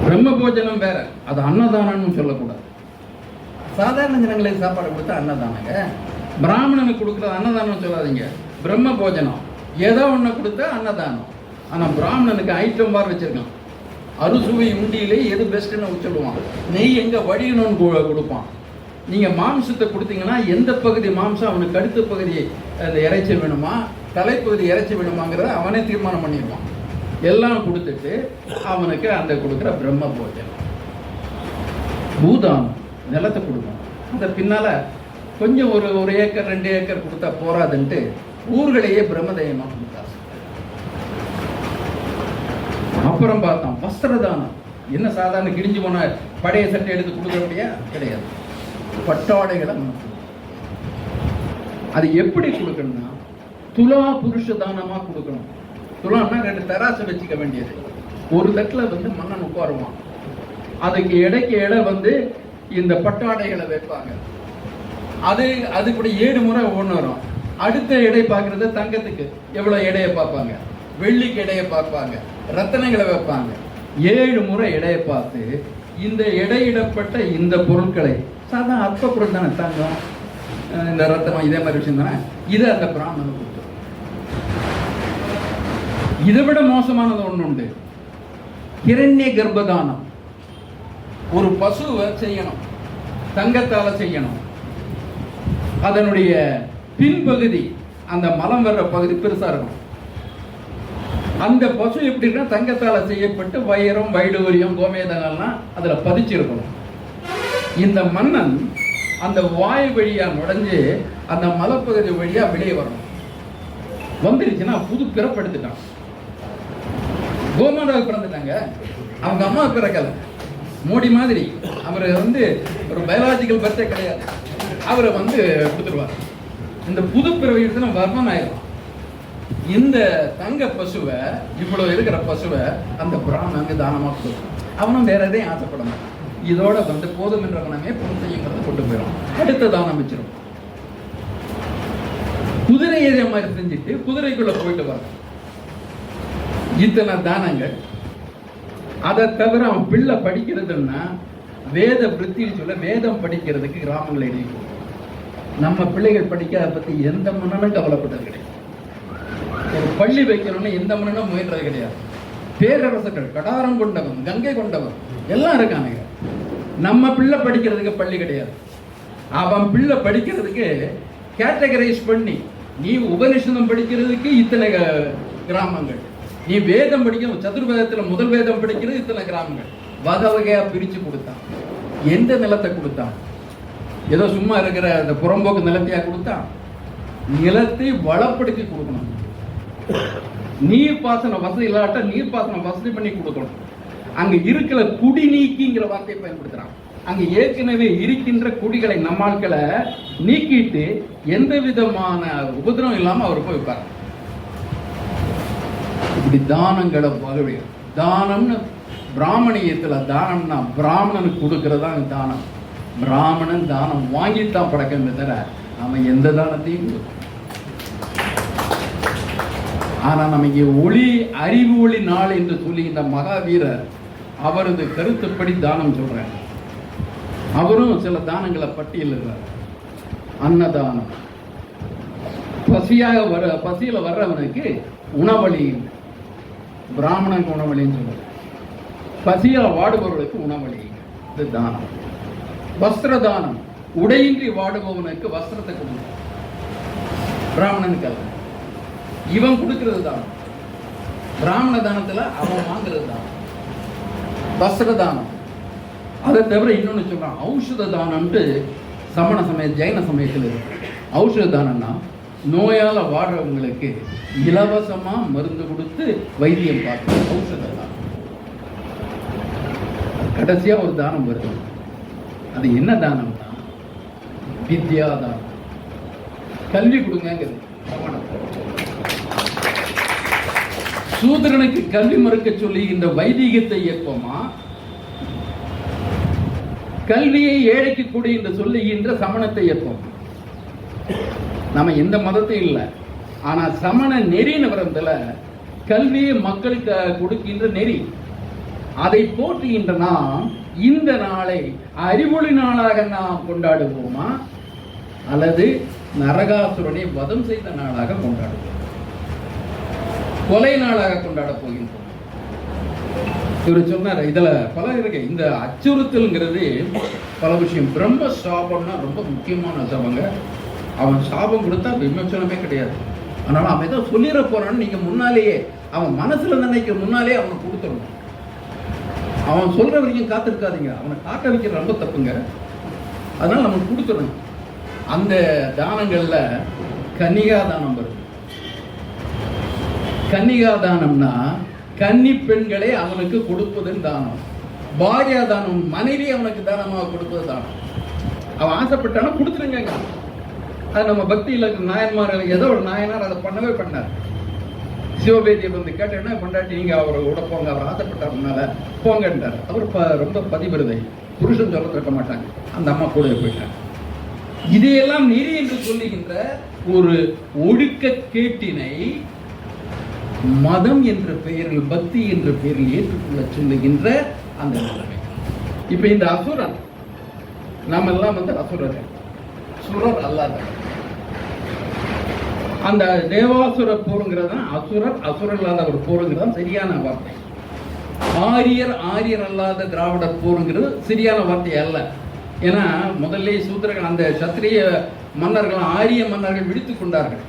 [SPEAKER 1] பிரம்ம போஜனம் வேற, அது அன்னதானம்னு சொல்லக்கூடாது. சாதாரண ஜனங்களுக்கு சாப்பாடு கொடுத்தா அன்னதானங்க. பிராமணனுக்கு கொடுக்கறது அன்னதானம் சொல்லாதீங்க, பிரம்ம போஜனம். ஏதோ ஒண்ணு கொடுத்தா அன்னதானம். ஆனா பிராமணனுக்கு ஐட்டம் பார் வச்சிருக்கான். அறுசுவை உண்டியிலே எது பெஸ்ட்னு சொல்லுவான். நெய் எங்க வடியணும்னு கொடுப்பான். நீங்க மாம்சத்தை கொடுத்தீங்கன்னா எந்த பகுதி மாம்சம், அவனுக்கு அடுத்த பகுதி அந்த இறைச்சி வேணுமா, தலைப்பகுதி இறைச்சி வேணுமாங்கிறத அவனே தீர்மானம் பண்ணிடுவான். எல்லாம் கொடுத்துட்டு அவனுக்கு அந்த கொடுக்குற பிரம்ம போஜனம். பூதானம், நிலத்தை கொடுக்கணும். அந்த பின்னால கொஞ்சம் ஒரு ஏக்கர் 2 ஏக்கர் கொடுத்தா போறாதுன்ட்டு ஊர்களையே பிரம்மதயமா கொடுத்தாங்க. அப்புறம் பார்த்தோம் வஸ்திரதானம். என்ன சாதாரண கிழிஞ்சு போன பழைய சட்டை எடுத்து கொடுக்கறபடியா? கிடையாது. பட்டாடைகளை அது எப்படி கொடுக்கணும்னா துலா புருஷ தானமா கொடுக்கணும். துலான்னா 2 தராசு வச்சுக்க வேண்டியது. ஒரு தட்டுல மன்னன் உட்காருவான். அதுக்கு இடைக்கு எடை இந்த பட்டாடைகளை வைப்பாங்க. அது கூட 7 முறை ஒன்று வரும். அடுத்த எடை பார்க்கறது தங்கத்துக்கு எவ்வளவு எடையை பார்ப்பாங்க, வெள்ளிக்கு எடையை பார்ப்பாங்க, ரத்தனங்களை வைப்பாங்க. 7 முறை எடையை பார்த்து இந்த எடையிடப்பட்ட இந்த பொருட்களை, சாதாரண அற்ப பொருள் தானே, தங்கம், இந்த ரத்தனம், இதே மாதிரி விஷயம் தானே, இதை அந்த பிராமணனுக்கு கொடுத்து. இதை விட மோசமானது ஒண்ணு உண்டு, கிரண்ய கர்ப்பதானம். ஒரு பசுவை செய்யணும், தங்கத்தால செய்யணும். அதனுடைய பின்பகுதி, அந்த மலம் வர்ற பகுதி பெருசா இருக்கும். அந்த பசு எப்படி இருக்குன்னா தங்கத்தால செய்யப்பட்டு வைரம், வைடூரியம், கோமேதங்கள்லாம் அதுல பதிச்சிருக்கணும். இந்த மன்னன் அந்த வாய் வழியா நுழைஞ்சு அந்த மலப்பகுதி வழியா வெளியே வரணும். வந்துருச்சுன்னா புது பிறப்படுத்திட்டான். கோமாதாவுக்கு பிறந்துட்டாங்க, அவங்க அம்மா பிறக்கல. மோடி மாதிரி அவர் ஒரு பயாலஜிக்கல் பர்த்தே கிடையாது. அவரை கொடுத்துருவார். இந்த புது பிறவை எடுத்து வர்மன் ஆயிரும். இந்த தங்க பசுவை, இவ்வளவு இருக்கிற பசுவை அந்த பிராமணனுக்கு தானமா கொடுக்கும். அவனும் வேற எதையும் ஆசைப்பட மாட்டான். இதோட போதும் என்ற மனமே பொன் செய்யுங்கிறத கொண்டு போயிடும். அடுத்த தானம் வச்சிடும். குதிரை இதே மாதிரி செஞ்சுட்டு குதிரைக்குள்ள போயிட்டு வர இத்தனை தானங்கள். அதை தவிர அவன் பிள்ளை படிக்கிறதுன்னா வேத விருத்தின்னு சொல்ல வேதம் படிக்கிறதுக்கு கிராமங்களை எழுதி. நம்ம பிள்ளைகள் படிக்காத பத்தி எந்த மன்னனும் கவலைப்பட்டது கிடையாது. ஒரு பள்ளி வைக்கணும்னு எந்த மன்னனும் முயன்றது கிடையாது. பேரரசர்கள், கடாரம் கொண்டவன், கங்கை கொண்டவன் எல்லாம் இருக்கானுங்க. நம்ம பிள்ளை படிக்கிறதுக்கு பள்ளி கிடையாது. அவன் பிள்ளை படிக்கிறதுக்கு கேட்டகரைஸ் பண்ணி, நீ உபனிஷதம் படிக்கிறதுக்கு இத்தனை கிராமங்கள், நீ வேதம் படிக்கணும், சதுர்வேதத்துல முதல் வேதம் படிக்கிறது இத்தனை கிராமங்கள், வகை வகையா பிரிச்சு கொடுத்தான். எந்த நிலத்தை கொடுத்தான்? ஏதோ சும்மா இருக்கிற அந்த புறம்போக்கு நிலத்தையா கொடுத்தான்? நிலத்தை வளப்படுத்தி கொடுக்கணும். நீர்ப்பாசன வசதி இல்லாட்ட நீர்ப்பாசன வசதி பண்ணி கொடுக்கணும். அங்க இருக்கிற குடி நீக்கிங்கிற வார்த்தையை பயன்படுத்துறான். அங்க ஏற்கனவே இருக்கின்ற குடிகளை, நம்மாட்களை நீக்கிட்டு எந்த விதமான உபதிரவம் இல்லாம அவர் போய் வைப்பார். இப்படி தானங்களை வகை. தானம்னு பிராமணியத்துல தானம்னா பிராமணனுக்கு கொடுக்கறதா தானம். பிராமணன் தானம் வாங்கித்தான் பழக்கமே தவிர அவன் எந்த தானத்தையும் கொடுக்கும். ஆனா நமக்கு ஒளி அறிவு ஒளி நாள் என்று சொல்லி இந்த மகாவீரர் அவரது கருத்துப்படி தானம் சொல்றார். அவரும் சில தானங்களை பட்டியலிடுறார். அன்னதானம், பசியில வர்றவனுக்கு உணவளி, பிராமணனுக்கு உணவளின்னு சொல்றார். பசியில வாடுபவர்களுக்கு உணவளி, இது தானம். வஸ்திர தானம், உடையின்றி வாடுபவனுக்கு வஸ்திரத்தை கொடுக்கும். பிராமணனுக்கு அல்ல, இவன் கொடுக்கிறது தானம். பிராமண தானத்துல அவன் வாங்குறது தான் வஸ்திர தானம். அதை தவிர இன்னொன்னு சொல்றான் ஔஷத தானம்ட்டு சமண சமய ஜெயின சமயத்தில் இருக்கு. ஔஷத தானம்னா நோயால வாடுறவங்களுக்கு இலவசமா மருந்து கொடுத்து வைத்தியம் பார்த்து ஔஷத தானம். கடைசியா ஒரு தானம் வருது. அது என்ன தானம்னா வித்யா தானம். கல்வி கொடுங்கிறது. சூத்திரனுக்கு கல்வி மறுக்க சொல்லி இந்த வைதிகத்தை ஏற்போமா, கல்வியை ஏழைக்கு கூடி என்று சொல்லுகின்ற சமணத்தை ஏற்போம். நம்ம எந்த மதத்தையும் இல்லை, ஆனா சமண நெறின்னு வரதுல கல்வியை மக்களுக்கு கொடுக்கின்ற நெறி, அதை போற்றுகின்ற நாம் இந்த நாளை அறிவொளி நாளாக நாம் கொண்டாடுவோமா அல்லது நரகாசுரனை வதம் செய்த நாளாக கொண்டாடுவோம், கொலை நாளாக கொண்டாட போகின்றோம்? இவர் சொன்னார் இதுல பல இருக்கு. இந்த அச்சுறுத்தல்ங்கிறது பல விஷயம். பிரம்ம சாபம்னா ரொம்ப முக்கியமான சாபங்க. அவன் சாபம் கொடுத்தா விமர்சனமே கிடையாது. அதனால அவன் ஏதோ சொல்லிட போறான்னு நீங்க முன்னாலேயே அவன் மனசுல நினைக்கிற முன்னாலே அவனை கொடுத்துடணும். அவன் சொல்ற வரைக்கும் காத்திருக்காதீங்க. அவனை காட்ட வைக்கிற ரொம்ப தப்புங்க. அதனால நம்ம கொடுத்துடணும். அந்த தானங்கள்ல கன்னிகா தானம் வருது. கன்னிகா தானம்னா கன்னி பெண்களை அவனுக்கு கொடுப்பது தானம். பாரியா தானம் மனைவி அவனுக்கு தானமாக கொடுப்பது தானம். அவன் ஆசைப்பட்டானா கொடுத்துருங்க. அது நம்ம பக்தியில் இருக்கிற நாயன்மார்கள் ஏதோ ஒரு நாயனார் அதை பண்ணவே பண்ணார். சிவபேதியை வந்து கேட்டேன்னா கொண்டாட்டி நீங்க அவரை விட போங்க, அவர் ஆசைப்பட்டாருனால போங்கன்றார். அவர் ரொம்ப பதிவிரதை, புருஷன் சொல்ல தட்ட மாட்டாங்க. அந்த அம்மா கூட போயிட்டாங்க. இதையெல்லாம் நெறி என்று சொல்லுகின்ற ஒரு ஒடுக்க கேட்டினை மதம் என்ற பெயரில் பக்தி என்ற பெயரில் ஏற்றுக்கொள்ள சொல்லுகின்ற அந்த நிலைமை. இப்ப இந்த அசுரன் நாம எல்லாம் வந்து அசுரர், சுரர் அல்லாத அந்த தேவாசுர போருங்கிறதா அசுரர் அசுரர் இல்லாத ஒரு போருங்கிறதா சரியான வார்த்தை. ஆரியர் அல்லாத திராவிடர் போருங்கிறது சரியான வார்த்தை அல்ல. ஏன்னா முதல்ல சூத்திரர்கள் அந்த சத்திரிய மன்னர்கள் ஆரிய மன்னர்கள் விடுத்துக் கொண்டார்கள்.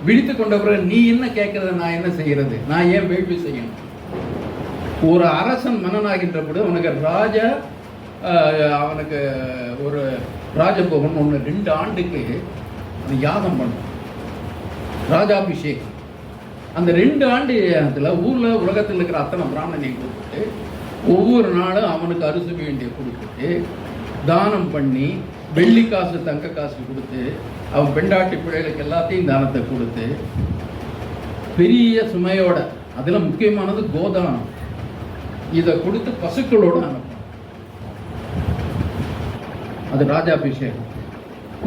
[SPEAKER 1] விழித்து கொண்ட பிறகு நீ என்ன கேட்கறது, நான் என்ன செய்யறது, நான் ஏன் வேள்வி செய்யணும்? ஒரு அரசன் மன்னனாகின்ற பொழுது அவனுக்கு ஒரு ராஜபோகன் ஒன்று 2 ஆண்டுக்கு யாகம் பண்ணும், ராஜாபிஷேகம். அந்த 2 ஆண்டு ஊர்ல உலகத்தில் இருக்கிற அத்தனை பிராமணனை கொடுத்துட்டு ஒவ்வொரு நாளும் அவனுக்கு அரிசி வேண்டிய கொடுத்துட்டு தானம் பண்ணி வெள்ளி காசு தங்க காசு கொடுத்து அவன் பெண்டாட்டி பிள்ளைகளுக்கு எல்லாத்தையும் தானத்தை கொடுத்து பெரிய சுமையோட, அதுல முக்கியமானது கோதானம், இதை கொடுத்து பசுக்களோடு அனுப்பும். அது ராஜாபிஷேகம்.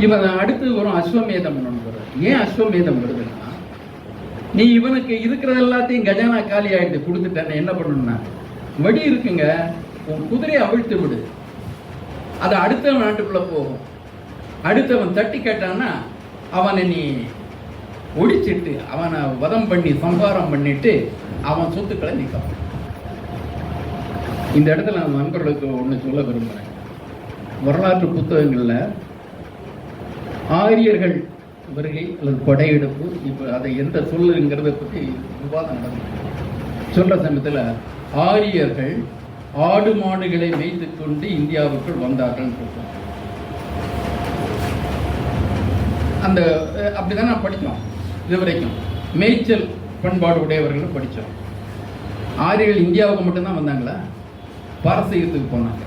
[SPEAKER 1] இவன் அடுத்து வரும் அஸ்வமேதம் வருது. ஏன் அஸ்வமேதம் வருதுன்னா, நீ இவனுக்கு இருக்கிறது எல்லாத்தையும் கஜானா காலி ஆயிட்டு கொடுத்துட்டேன்னு என்ன பண்ணணும்னா, வடி இருக்குங்க, உன் குதிரையை அவிழ்த்து விடு, அது அடுத்த நாட்டுக்குள்ள போகும். அடுத்தவன் தட்டி கேட்டான்னா அவனை நீ ஒடிச்சிட்டு அவனை வதம் பண்ணி சம்ஹாரம் பண்ணிட்டு அவன் சொத்துக்களை நீக்க. இந்த இடத்துல நான் நண்பர்களுக்கு ஒன்று சொல்ல விரும்புகிறேன். வரலாற்று புத்தகங்கள்ல ஆரியர்கள் வருகை அல்லது படையெடுப்பு, இப்போ அதை எந்த சொல்லுங்கிறத பற்றி விவாதம் நடந்தது. சொல்ற சமயத்தில் ஆரியர்கள் ஆடு மாடுகளை மேய்த்து கொண்டு இந்தியாவுக்குள் வந்தார்கள். அந்த அப்படிதான் நான் படித்தோம். இதுவரைக்கும் மேய்ச்சல் பண்பாடு உடையவர்கள் படித்தோம். ஆரியர்கள் இந்தியாவுக்கு மட்டும்தான் வந்தாங்களா? பாரசீகத்துக்கு போனாங்க,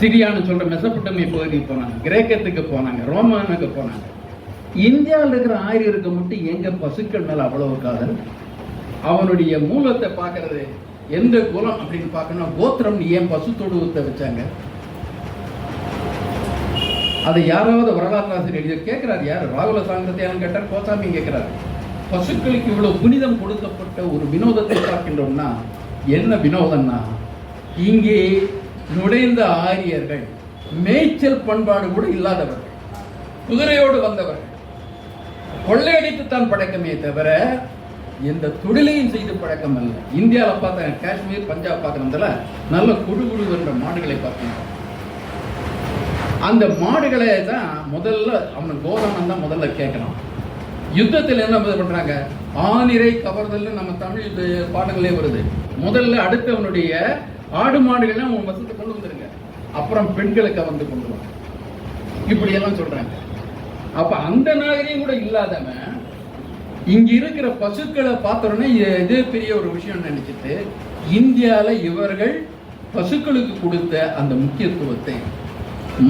[SPEAKER 1] சிரியான்னு சொல்ற மெசபொட்டேமியா பகுதிக்கு போனாங்க, கிரேக்கத்துக்கு போனாங்க, ரோமானுக்கு போனாங்க. இந்தியாவில் இருக்கிற ஆரியருக்கு மட்டும் எங்க பசுக்கள் மேல அவ்வளவு காதல்? அவனுடைய மூலத்தை பார்க்கறது எந்த குலம் அப்படின்னு பார்க்கணும். கோத்திரம் ஏன் பசு தொழுவத்தை வச்சாங்க? அதை யாராவது வரலாற்று ஆசிரியர் கேட்கிறார். யார்? ராகுல சாங்கிரத்தையான்னு கேட்டார், கோசாமி கேட்கிறார். பசுக்களுக்கு இவ்வளவு புனிதம் கொடுக்கப்பட்ட ஒரு வினோதத்தை பார்க்கின்றோம்னா என்ன வினோதம்னா, இங்கே நுழைந்த ஆரியர்கள் மேய்ச்சல் பண்பாடு கூட இல்லாதவர்கள், குதிரையோடு வந்தவர்கள், கொள்ளையடித்து தான் பழக்கமே தவிர எந்த தொழிலையும் செய்து பழக்கம் அல்ல. இந்தியாவில் பார்த்த காஷ்மீர் பஞ்சாப் பார்க்கறதுல நல்ல குடு என்ற மாடுகளை பார்க்கணும். அந்த மாடுகளை தான் முதல்ல அவன் கோதானம் தான் முதல்ல கேட்கணும். யுத்தத்தில் என்ன பண்றாங்க, ஆனிரை கவர்தல் நம்ம தமிழ் பாடங்களே வருது. முதல்ல அடுத்தவனுடைய ஆடு மாடுகள்லாம் உங்க வசத்தை கொண்டு வந்துருங்க, அப்புறம் பெண்களை கவர்ந்து கொண்டு வாங்க, இப்படி எல்லாம் சொல்றாங்க. அப்ப அந்த நாகரிகம் கூட இல்லாதவன் இங்க இருக்கிற பசுக்களை பார்த்தோன்னே இதே பெரிய ஒரு விஷயம் நினைச்சிட்டு இந்தியால இவர்கள் பசுக்களுக்கு கொடுத்த அந்த முக்கியத்துவத்தை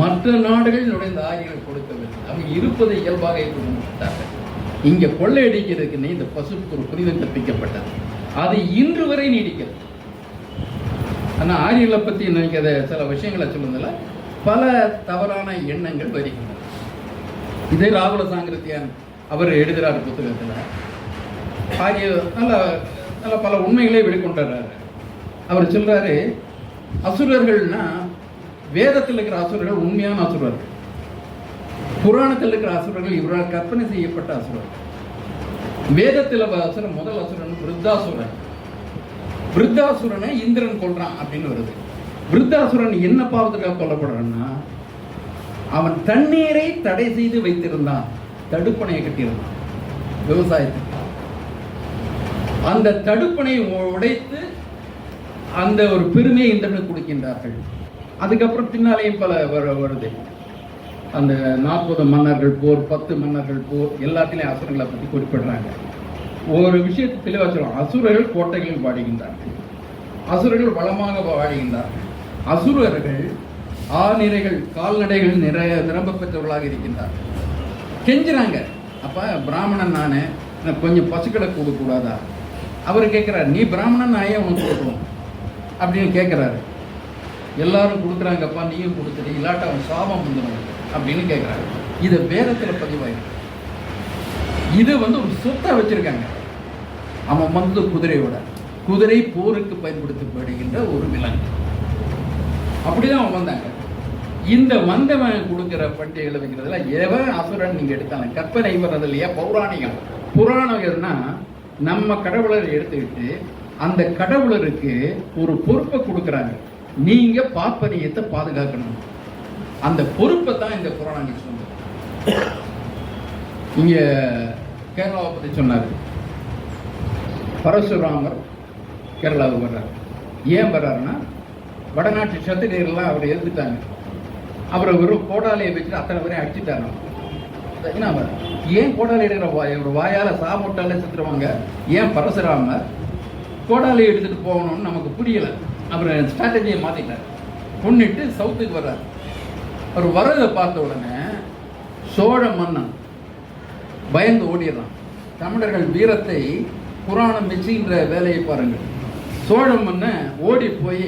[SPEAKER 1] மற்ற நாடுகள் நுழைந்த ஆரியர்கள் கொடுக்கவில்லை. அவங்க இருப்பதை இயல்பாக ஏற்றுக்கொண்டார்கள். இங்க கொள்ளையடிக்கிறதுக்குன்னு இந்த பசுக்கு ஒரு புரிதல் கற்பிக்கப்பட்டது. அது இன்று வரை நீடிக்கிறது. ஆனா ஆரியர்களை பத்தி நினைக்கிற சில விஷயங்களை சொல்லுறதுல பல தவறான எண்ணங்கள் வருகின்றன. இதே ராகுல சாங்கிருத்தியான் அவர் எழுதுறாரு புத்தகத்துல, ஆரிய நல்ல நல்ல பல உண்மைகளே வெளிக்கொண்டாரு. அவர் சொல்றாரு, அசுரர்கள்னா வேதத்தில் இருக்கிற அசுரர்கள் உண்மையான அசுரர்கள், புராணத்தில் இருக்கிற அசுரர்கள் இவரால் கற்பனை செய்யப்பட்ட அசுரர்கள். வேதத்தில் அசுரன் முதல் அசுரன் விருத்தாசுரன். விருத்தாசுரனை இந்திரன் கொள்றான் அப்படின்னு வருது. விருத்தாசுரன் என்ன பாவத்துக்காக கொல்லப்படுறான்னா, அவன் தண்ணீரை தடை செய்து வைத்திருந்தான், தடுப்பணையை கட்டியிருந்தான் விவசாயத்துக்கு. அந்த தடுப்பணையை உடைத்து அந்த ஒரு பெருமையை இந்திரனுக்கு கொடுக்கின்றார்கள். அதுக்கப்புறம் பின்னாலேயும் பல வருது. அந்த 40 மன்னர்கள் போர், 10 மன்னர்கள் போர், எல்லாத்திலையும் அசுரங்களை பற்றி குறிப்பிடுறாங்க. ஒரு விஷயத்தை தெளிவாக சொல்லுவோம், அசுரர்கள் கோட்டைகளில் வாடுகின்றார்கள், அசுரர்கள் வளமாக வாடுகின்றார்கள், அசுரர்கள் ஆநிரைகள் கால்நடைகள் நிரம்ப பெற்றவர்களாக இருக்கின்றார்கள். கெஞ்சுறாங்க, அப்ப பிராமணன் நானே, கொஞ்சம் பசுக்களை கொடுக்கூடாதா? அவர் கேட்கிறார், நீ பிராமணன் நான் ஏன் உனக்கு கொடுக்கணும் அப்படின்னு கேட்கிறாரு. எல்லாரும் கொடுக்குறாங்கப்பா, நீயும் கொடுத்துட்டு, இல்லாட்ட அவன் சாபம் வந்துடும் அப்படின்னு கேட்கிறாரு. இது வேதத்துல பதிவாயிருக்கு. இது ஒரு சொத்தை வச்சிருக்காங்க. அவன் குதிரையோட, குதிரை போருக்கு பயன்படுத்தப்படுகின்ற ஒரு விலங்கு, அப்படிதான் அவன் வந்தாங்க. இந்த வந்தவன் கொடுக்கிற பண்டிகைகளை வைக்கிறதுல எவன் அசுரன் நீங்க எடுத்தாங்க, கற்பனை வர்றது இல்லையா? பௌராணிகம் புராணம்னா நம்ம கடவுளரை எடுத்துக்கிட்டு அந்த கடவுளருக்கு ஒரு பொறுப்பை கொடுக்குறாங்க. நீங்க பாப்பனியத்தை பாதுகாக்கணும், அந்த பொறுப்பை தான் இந்த புராணங்கள் சொல்லுது. இங்க கேரளாவை பத்தி சொன்னாரு. பரசுராமர் கேரளாவுக்கு வர்றாரு. ஏன் வர்றாருன்னா, வடநாட்டு சத்திரியர்லாம் அவரை எழுதிட்டாங்க. அவரை வெறும் கோடாலையை வச்சுட்டு அத்தனை பேரையும் அடிச்சுட்டாங்க. ஏன் கோடாலை எடுக்கிற ஒரு வாயால சாப்பிட்டாலே செத்துருவாங்க, ஏன் பரசுராமர் கோடாலை எடுத்துட்டு போகணும்னு நமக்கு புரியல. அவர் ஸ்ட்ராட்டஜியை மாத்திட்டார். கொன்னிட்டு சவுத்துக்கு வர்றார். அவர் வரதை பார்த்த உடனே சோழ மன்னன் பயந்து ஓடிடுறான். தமிழர்கள் வீரத்தை புராணம் வச்சுன்ற வேலையை பாருங்கள். சோழ மன்னன் ஓடி போய்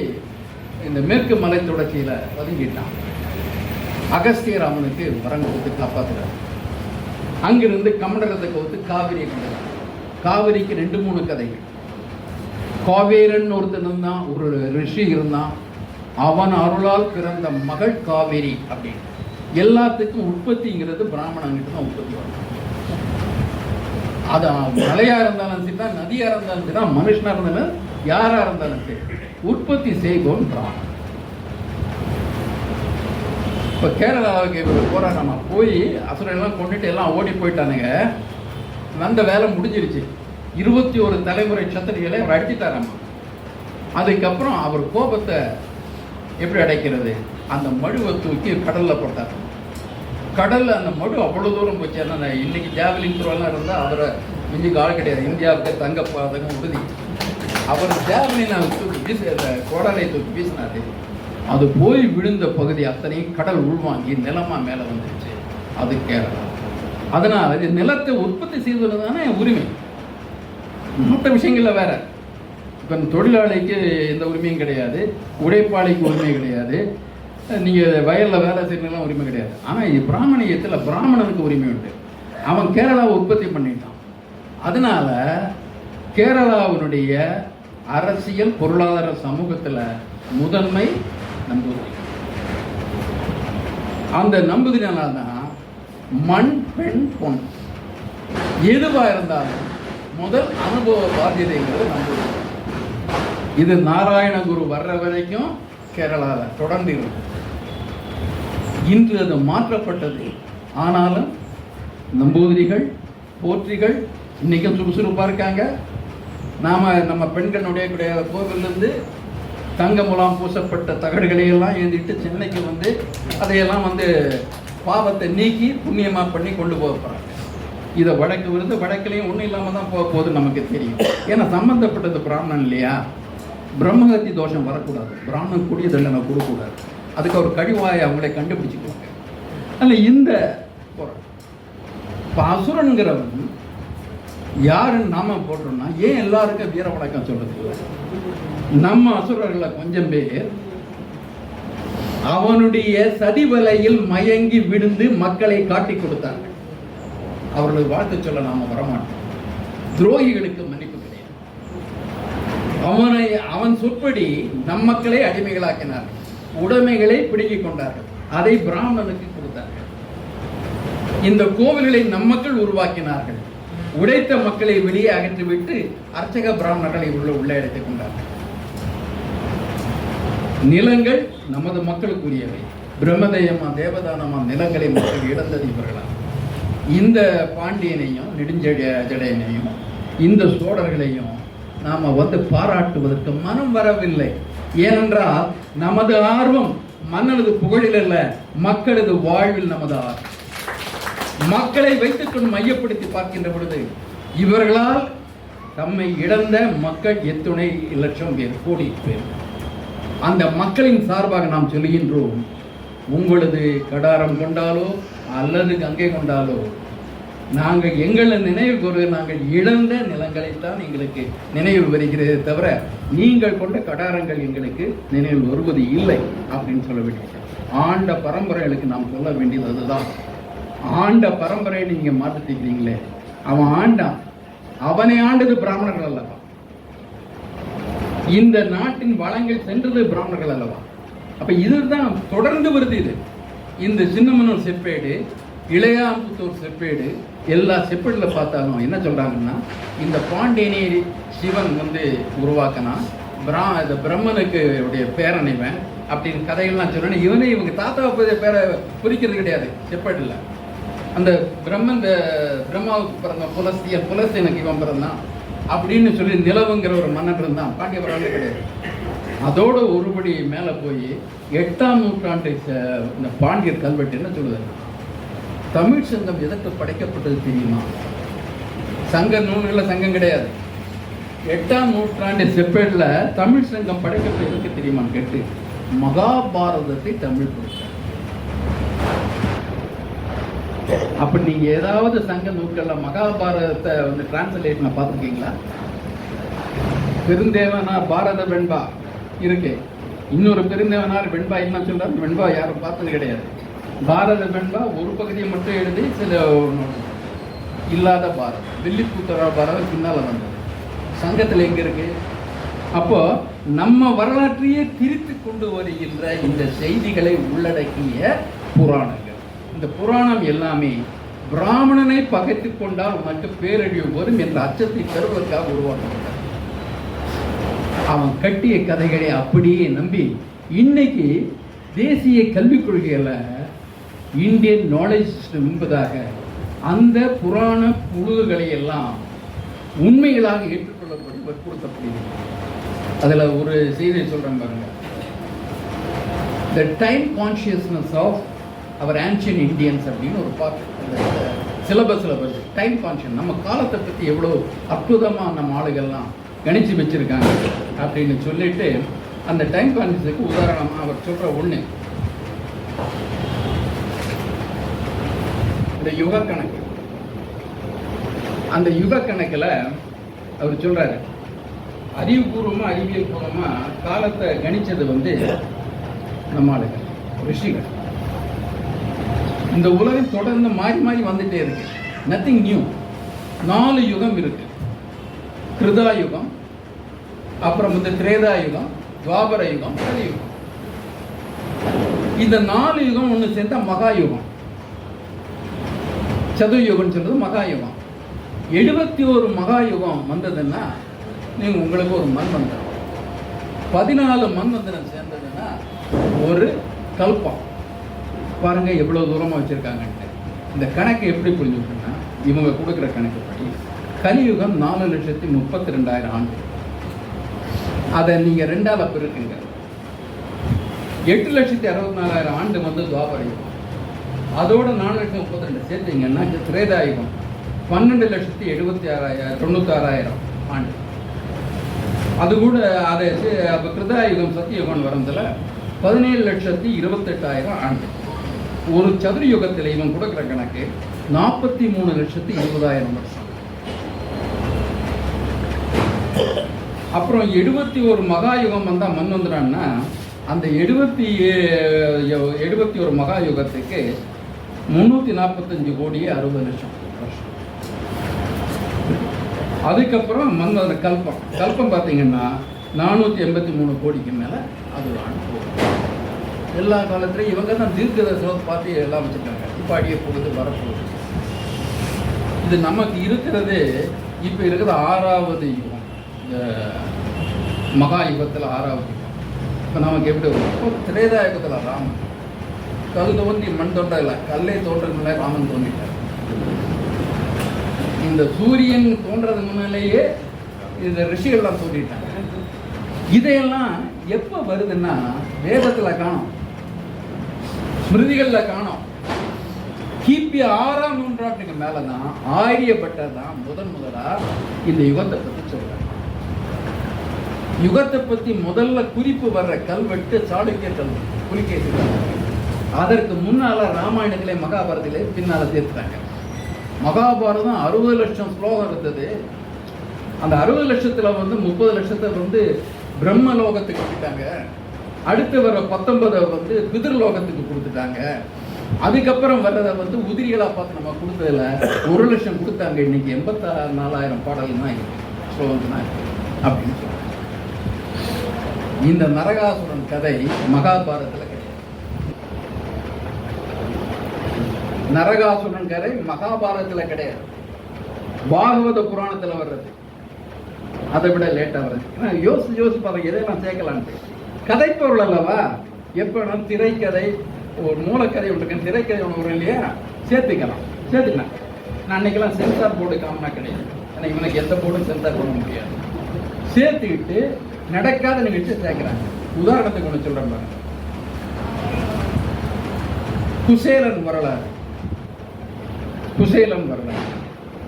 [SPEAKER 1] இந்த மேற்கு மலை தொடர்ச்சியில ஒதுங்கிட்டான். அகஸ்தியர் அவனுக்கு வரம் கொடுத்து காப்பாற்றுறார். அங்கிருந்து கமண்டலத்தை கவுத்து காவிரியை கொண்டார். காவிரிக்கு 2-3 கதைகள். காவேரன் ஒருத்தன் இருந்தான், ஒரு ரிஷி இருந்தான், அவன் அருளால் பிறந்த மகள் காவேரி அப்படின்னு. எல்லாத்துக்கும் உற்பத்திங்கிறது பிராமணங்கிட்ட தான் உற்பத்தி வரும். அது மலையா இருந்தாலும் சரி தான், நதியா இருந்தாலும் சரி தான், மனுஷனா இருந்தாலும் யாரா இருந்தாலும் சரி, உற்பத்தி செய்வோம் பிராமணன். இப்போ கேரளாவுக்கு போராட்டமா போய் அசுரெல்லாம் கொண்டுட்டு எல்லாம் ஓடி போயிட்டானுங்க. அந்த வேலை முடிஞ்சிருச்சு. 21 தலைமுறை சத்திரிகளை அவர் அடிச்சுட்டாராமா. அதுக்கப்புறம் அவர் கோபத்தை எப்படி அடைக்கிறது, அந்த மழுவை தூக்கி கடல்ல போட்டார். கடல்ல அந்த மடு அவ்வளவு தூரம் போச்சு. ஏன்னா இன்னைக்கு ஜாவலின் த்ரோலாம் இருந்தால் அவரை மிஞ்சுக்கு ஆள் கிடையாது. இந்தியாவுக்கு தங்க பதக்கம் உறுதி. அவர் ஜாவலினை தூக்கி வீச, கோடாலை தூக்கி வீசினாரு. அது போய் விழுந்த பகுதி அத்தனையும் கடல் உள்வாங்கி நிலமா மேல வந்துருச்சு. அது கேரளா. அதனால இது நிலத்தை உற்பத்தி செய்வது தானே உரிமை. மற்ற விஷயங்கள்ல வேற. இப்போ தொழிலாளிக்கு எந்த உரிமையும் கிடையாது, உழைப்பாளிக்கு உரிமை கிடையாது, நீங்க வயல்ல வேலை செய்யலாம் உரிமை கிடையாது. ஆனா இது பிராமணியத்துல பிராமணனுக்கு உரிமை உண்டு. அவன் கேரளாவை உற்பத்தி பண்ணிட்டான். அதனால கேரளாவினுடைய அரசியல் பொருளாதார சமூகத்துல முதன்மை நம்புதிரி. அந்த நம்புதிரினால்தான் மண், பெண், பொன் எதுவா இருந்தாலும் முதல் அனுபவ பாத்தியதைங்கிறது நம்புதிரி. இது நாராயணகுரு வர்ற வரைக்கும் கேரளாவில் தொடர்ந்து இருக்கும். இன்று அது மாற்றப்பட்டது. ஆனாலும் நம்பூதிரிகள் போற்றிகள் இன்னைக்கும் சுறுசுறுப்பாக இருக்காங்க. நம்ம பெண்களுடைய கோவிலிருந்து தங்க முலாம் பூசப்பட்ட தகடுகளையெல்லாம் ஏந்திட்டு சென்னைக்கு வந்து அதையெல்லாம் வந்து பாவத்தை நீக்கி புண்ணியமாக பண்ணி கொண்டு போக போகிறாங்க. இதை வடக்கு விருந்து வடக்குலையும் ஒன்றும் இல்லாமல் தான் போக போகுது நமக்கு தெரியும். ஏன்னா சம்பந்தப்பட்டது பிராமணன் இல்லையா, பிரம்மஹத்தி தோஷம் வரக்கூடாது, பிராமணன் கூடிய தண்டனை கொடுக்கக்கூடாது. அதுக்கு ஒரு கழிவாயை அவங்களே கண்டுபிடிச்சிக்குவாங்க. அதில் இந்த இப்போ அசுரன்கிறவன் யாருன்னு நாம போட்டோம்னா ஏன் எல்லாருக்கும் வீர வணக்கம் சொல்றது? நம்ம அசுரர்களை கொஞ்சம் பேர் அவனுடைய சதிவலையில் மயங்கி விழுந்து மக்களை காட்டி கொடுத்தார்கள். அவர்களுக்கு வாழ்த்து சொல்ல நாம வரமாட்டோம். துரோகிகளுக்கு மன்னிப்பு கிடையாது. அவன் சொற்படி நம் மக்களை அடிமைகளாக்கினார்கள், உடைமைகளை பிடுங்கிக் கொண்டார்கள், அதை பிராமணனுக்கு கொடுத்தார்கள். இந்த கோவில்களை நம் மக்கள் உருவாக்கினார்கள், உடைத்த மக்களை வெளியே அகற்றிவிட்டு அர்ச்சக பிராமணர்களை உள்ளே எடுத்துக் கொண்டார்கள். நிலங்கள் நமது மக்களுக்குரியவை, பிரம்மதேயமா தேவதானமா நிலங்களை மக்கள் இழந்தது இவர்களா. இந்த பாண்டியனையும் நெடுஞ்செடையனையும் இந்த சோழர்களையும் நாம வந்து பாராட்டுவதற்கு மனம் வரவில்லை. ஏனென்றால் நமது ஆர்வம் மன்னனது புகழில் அல்ல, மக்களது வாழ்வில் நமது ஆர்வம். மக்களை வைத்துக்கொண்டு மையப்படுத்தி பார்க்கின்ற பொழுது இவர்களால் தம்மை இழந்த மக்கள் எத்துணை லட்சம் பேர், கோடி பேர். அந்த மக்களின் சார்பாக நாம் சொல்லுகின்றோம், உங்களது கடாரம் கொண்டாலோ அல்லது கங்கை கொண்டாலோ நாங்கள் எங்களை நினைவு கூறு, நாங்கள் இழந்த நிலங்களைத்தான் எங்களுக்கு நினைவு வருகிறதே தவிர நீங்கள் கொண்ட கடாரங்கள் எங்களுக்கு நினைவு வருவது இல்லை அப்படின்னு சொல்ல வேண்டியது. ஆண்ட பரம்பரைகளுக்கு நாம் சொல்ல வேண்டியது அதுதான். ஆண்ட பரம்பரையை நீங்க மாற்றிக்கிறீங்களே, அவன் ஆண்டான், அவனை ஆண்டது பிராமணர்கள் அல்லவா, இந்த நாட்டின் வளங்கள் சென்றது பிராமணர்கள் அல்லவா. அப்ப இதுதான் தொடர்ந்து வருது. இது இந்த சின்னமனூர் செப்பேடு, இளையாம்புத்தூர் செப்பேடு, எல்லா செப்பேடுல பார்த்தாலும் என்ன சொல்றாங்கன்னா, இந்த பாண்டியனை சிவன் வந்து உருவாக்கினா, பிரம்மனுக்கு உடைய பேரனைவன் அப்படின்னு கதைகள்லாம் சொல்லணும். இவனை இவங்க தாத்தாவை பேரை குறிக்கிறது கிடையாது செப்பேடுல. அந்த பிரம்மாவுக்கு பிறந்த புலஸ்தீனுக்கு இவன் பிறந்தான் அப்படின்னு சொல்லி நிலவுங்கிற ஒரு மன்னன் இருந்தான், பாண்டிய வரலாறு கிடையாது. அதோட ஒருபடி மேலே போய் 8ஆம் நூற்றாண்டு இந்த பாண்டியர் கல்வெட்டு என்ன சொல்லுது, தமிழ் சங்கம் எதற்கு படைக்கப்பட்டது தெரியுமா? சங்க நூல்களில் சங்கம் கிடையாது. 8ஆம் நூற்றாண்டு செப்பேட்டில் தமிழ் சங்கம் படைக்கப்பட்டதுக்கு தெரியுமான்னு கேட்டு மகாபாரதத்தை தமிழ் கொடுத்தார். அப்படி நீங்க ஏதாவது சங்க நூல்கள்ல மகாபாரதத்தை வந்து டிரான்ஸ்லேஷனை பார்த்துருக்கீங்களா? பெருந்தேவனார் பாரத வெண்பா இருக்கு, இன்னொரு பெருந்தேவனார் வெண்பா என்ன சொல்றாரு, வெண்பா யாரும் பார்த்தது கிடையாது. பாரத வெண்பா ஒரு பகுதியை மட்டும் எழுதி சில இல்லாத பாரதம், வெள்ளிப்பூத்தர பாரதம் பின்னால வந்தது. சங்கத்தில் எங்க இருக்கு? அப்போ நம்ம வரலாற்றையே திரித்து கொண்டு வருகின்ற இந்த செய்திகளை உள்ளடக்கிய புராணங்கள். இந்த புராணம் எல்லாமே பிராமணனை பகைத்து கொண்டால் உனக்கு பேரழிவு வரும் என்ற அச்சத்தை தருவதற்காக உருவாக்கப்பட்டார். அவன் கட்டிய கதைகளை அப்படியே நம்பி இன்னைக்கு தேசிய கல்விக் கொள்கையில இந்தியன் நாலேஜ் சிஸ்டம் என்பதாக அந்த புராண புழுகுகளை எல்லாம் உண்மைகளாக ஏற்றுக்கொள்ளப்படி வற்புறுத்தப்படுகிறது. அதுல ஒரு செய்தியை சொல்றேன் பாருங்க. The time consciousness of our ancient Indians அப்படின்னு ஒரு பார்ட் சிலபஸ்ல வருது. டைம் கான்ஷியஸ், நம்ம காலத்தை பற்றி எவ்வளோ அற்புதமாக நம்ம ஆளுகள்லாம் கணிச்சு வச்சிருக்காங்க அப்படின்னு சொல்லிட்டு அந்த டைம் கான்ஷியஸுக்கு உதாரணமாக அவர் சொல்ற ஒன்று இந்த யுக கணக்கு. அந்த யுக கணக்கில் அவர் சொல்றாரு, அறிவுபூர்வமாக அறிவியல் பூர்வமாக காலத்தை கணிச்சது வந்து நம்ம ஆளுகள் ரிஷிகள். இந்த உலகம் தொடர்ந்து மாறி மாறி வந்துட்டே இருக்கு, நத்திங் நியூ. 4 யுகம் இருக்கு, கிருதா யுகம், அப்புறம் வந்து திரேதா யுகம், துவாபர யுகம், கலியுகம். இந்த 4 யுகம் ஒன்று சேர்ந்தா மகா யுகம். சதுர்யுகம் சொல்றது மகா யுகம். 71 மகா யுகம் வந்ததுன்னா நீங்க உங்களுக்கு ஒரு மன்வந்தரம், 14 மன்வந்தரம் சேர்ந்ததுன்னா ஒரு கல்பம். பாருங்க எவ்வளவு தூரமா வச்சிருக்காங்கன்ட்டு. இந்த கணக்கு எப்படி புரிஞ்சுக்கணும்னா, இவங்க கொடுக்குற கணக்குப்படி கலியுகம் 4,32,000 ஆண்டு. அதை நீங்கள் 2ஆல் பெருக்குங்க. 8,64,000 ஆண்டு வந்து துவாபர யுகம். அதோட 4,32,000 சேர்த்தீங்கன்னா திரேதாயுகம் 12,76,096 ஆண்டு. அது கூட அதை கிருதாயுகம் சத்தியுகம் வரதில் 17,28,000 ஆண்டு. ஒரு சதுர யுகத்தில் இவன் கொடுக்குற கணக்கு 43,20,000 வருஷம். அப்புறம் 71 மகாயுகம் வந்தால் மண் வந்துடான்னா அந்த 71 மகாயுகத்துக்கு 345 கோடியே 60 லட்சம் வருஷம். அதுக்கப்புறம் மண் கல்பம் பார்த்தீங்கன்னா 483 கோடிக்கு மேலே அது ஆண்டு. எல்லா காலத்துலையும் இவங்க தான் தீர்க்கதரிசனம் பார்த்து எல்லாம் வச்சுருக்காங்க. இப்போ அடிய போகுது வரப்போகுது. இது நமக்கு இருக்கிறது இப்போ இருக்கிற 6வது யுகம். இந்த மகா யுகத்தில் 6வது யுகம். இப்போ நமக்கு எப்படி வரும்? திரேதாயுகத்தில் ராமன் கல் தோன்றி மண் தோன்றதில்லை, கல்லே தோன்றதுனால ராமன் தோன்றிட்டார். இந்த சூரியன் தோன்றது முன்னாலேயே இந்த ரிஷிகள்லாம் தோன்றிட்டாங்க. இதையெல்லாம் எப்போ வருதுன்னா வேதத்தில் காணோம், ஸ்மிருதிகளில் காணோம். கிபி 6ஆம் நூற்றாண்டுக்கு மேலே தான் ஆரியப்பட்டது தான் முதலாக இந்த யுகத்தை பற்றி சொல்கிறாங்க. யுகத்தை பற்றி முதல்ல குறிப்பு வர்ற கல்வெட்டு சாளுக்கிய கல்வெட்டு புலிகேசி. அதற்கு முன்னால் ராமாயணத்திலே மகாபாரதத்திலே பின்னால் சேர்த்துட்டாங்க. மகாபாரதம் 60 லட்சம் ஸ்லோகம் இருந்தது. அந்த 60 லட்சத்தில் வந்து 30 லட்சத்தை வந்து பிரம்மலோகத்துக்கு கொடுத்துட்டாங்க. அடுத்து வர 19 வந்து பிதிர்லோகத்துக்கு கொடுத்துட்டாங்க. அதுக்கப்புறம் வர்றதை வந்து உதிரிகளாக பார்த்து நம்ம கொடுத்ததில் 1 லட்சம் கொடுத்தாங்க. இன்னைக்கு 84,000 பாடல் தான் இருக்கு, ஸ்லோகம் தான் இருக்கு அப்படின்னு சொல்லுவாங்க. இந்த நரகாசுரன் கதை மகாபாரதத்தில் கிடையாது. நரகாசுரன் கதை மகாபாரதத்தில் கிடையாது, பாகவத புராணத்தில் வர்றது. அதை விட லேட்டாக வருது. யோசிச்சு பாருங்க, எதையெல்லாம் சேர்க்கலான்ட்டு. கதைப்பொருள் அல்லவா? எப்போ திரைக்கதை ஒரு மூலக்கதை ஒன்று, திரைக்கதை ஒன்று வரும் இல்லையா, சேர்த்துக்கலாம். நான் அன்னைக்கெல்லாம் சென்சார் போர்டு காமனா கிடையாது. ஏன்னா இவனுக்கு எந்த போர்டும் சென்சார் பண்ண முடியாது. சேர்த்துக்கிட்டு நடக்காத நிகழ்ச்சியை சேர்க்கிறாங்க. உதாரணத்துக்கு ஒன்று சொல்கிறேன் பாருங்க. குசேலன் வரலாறு.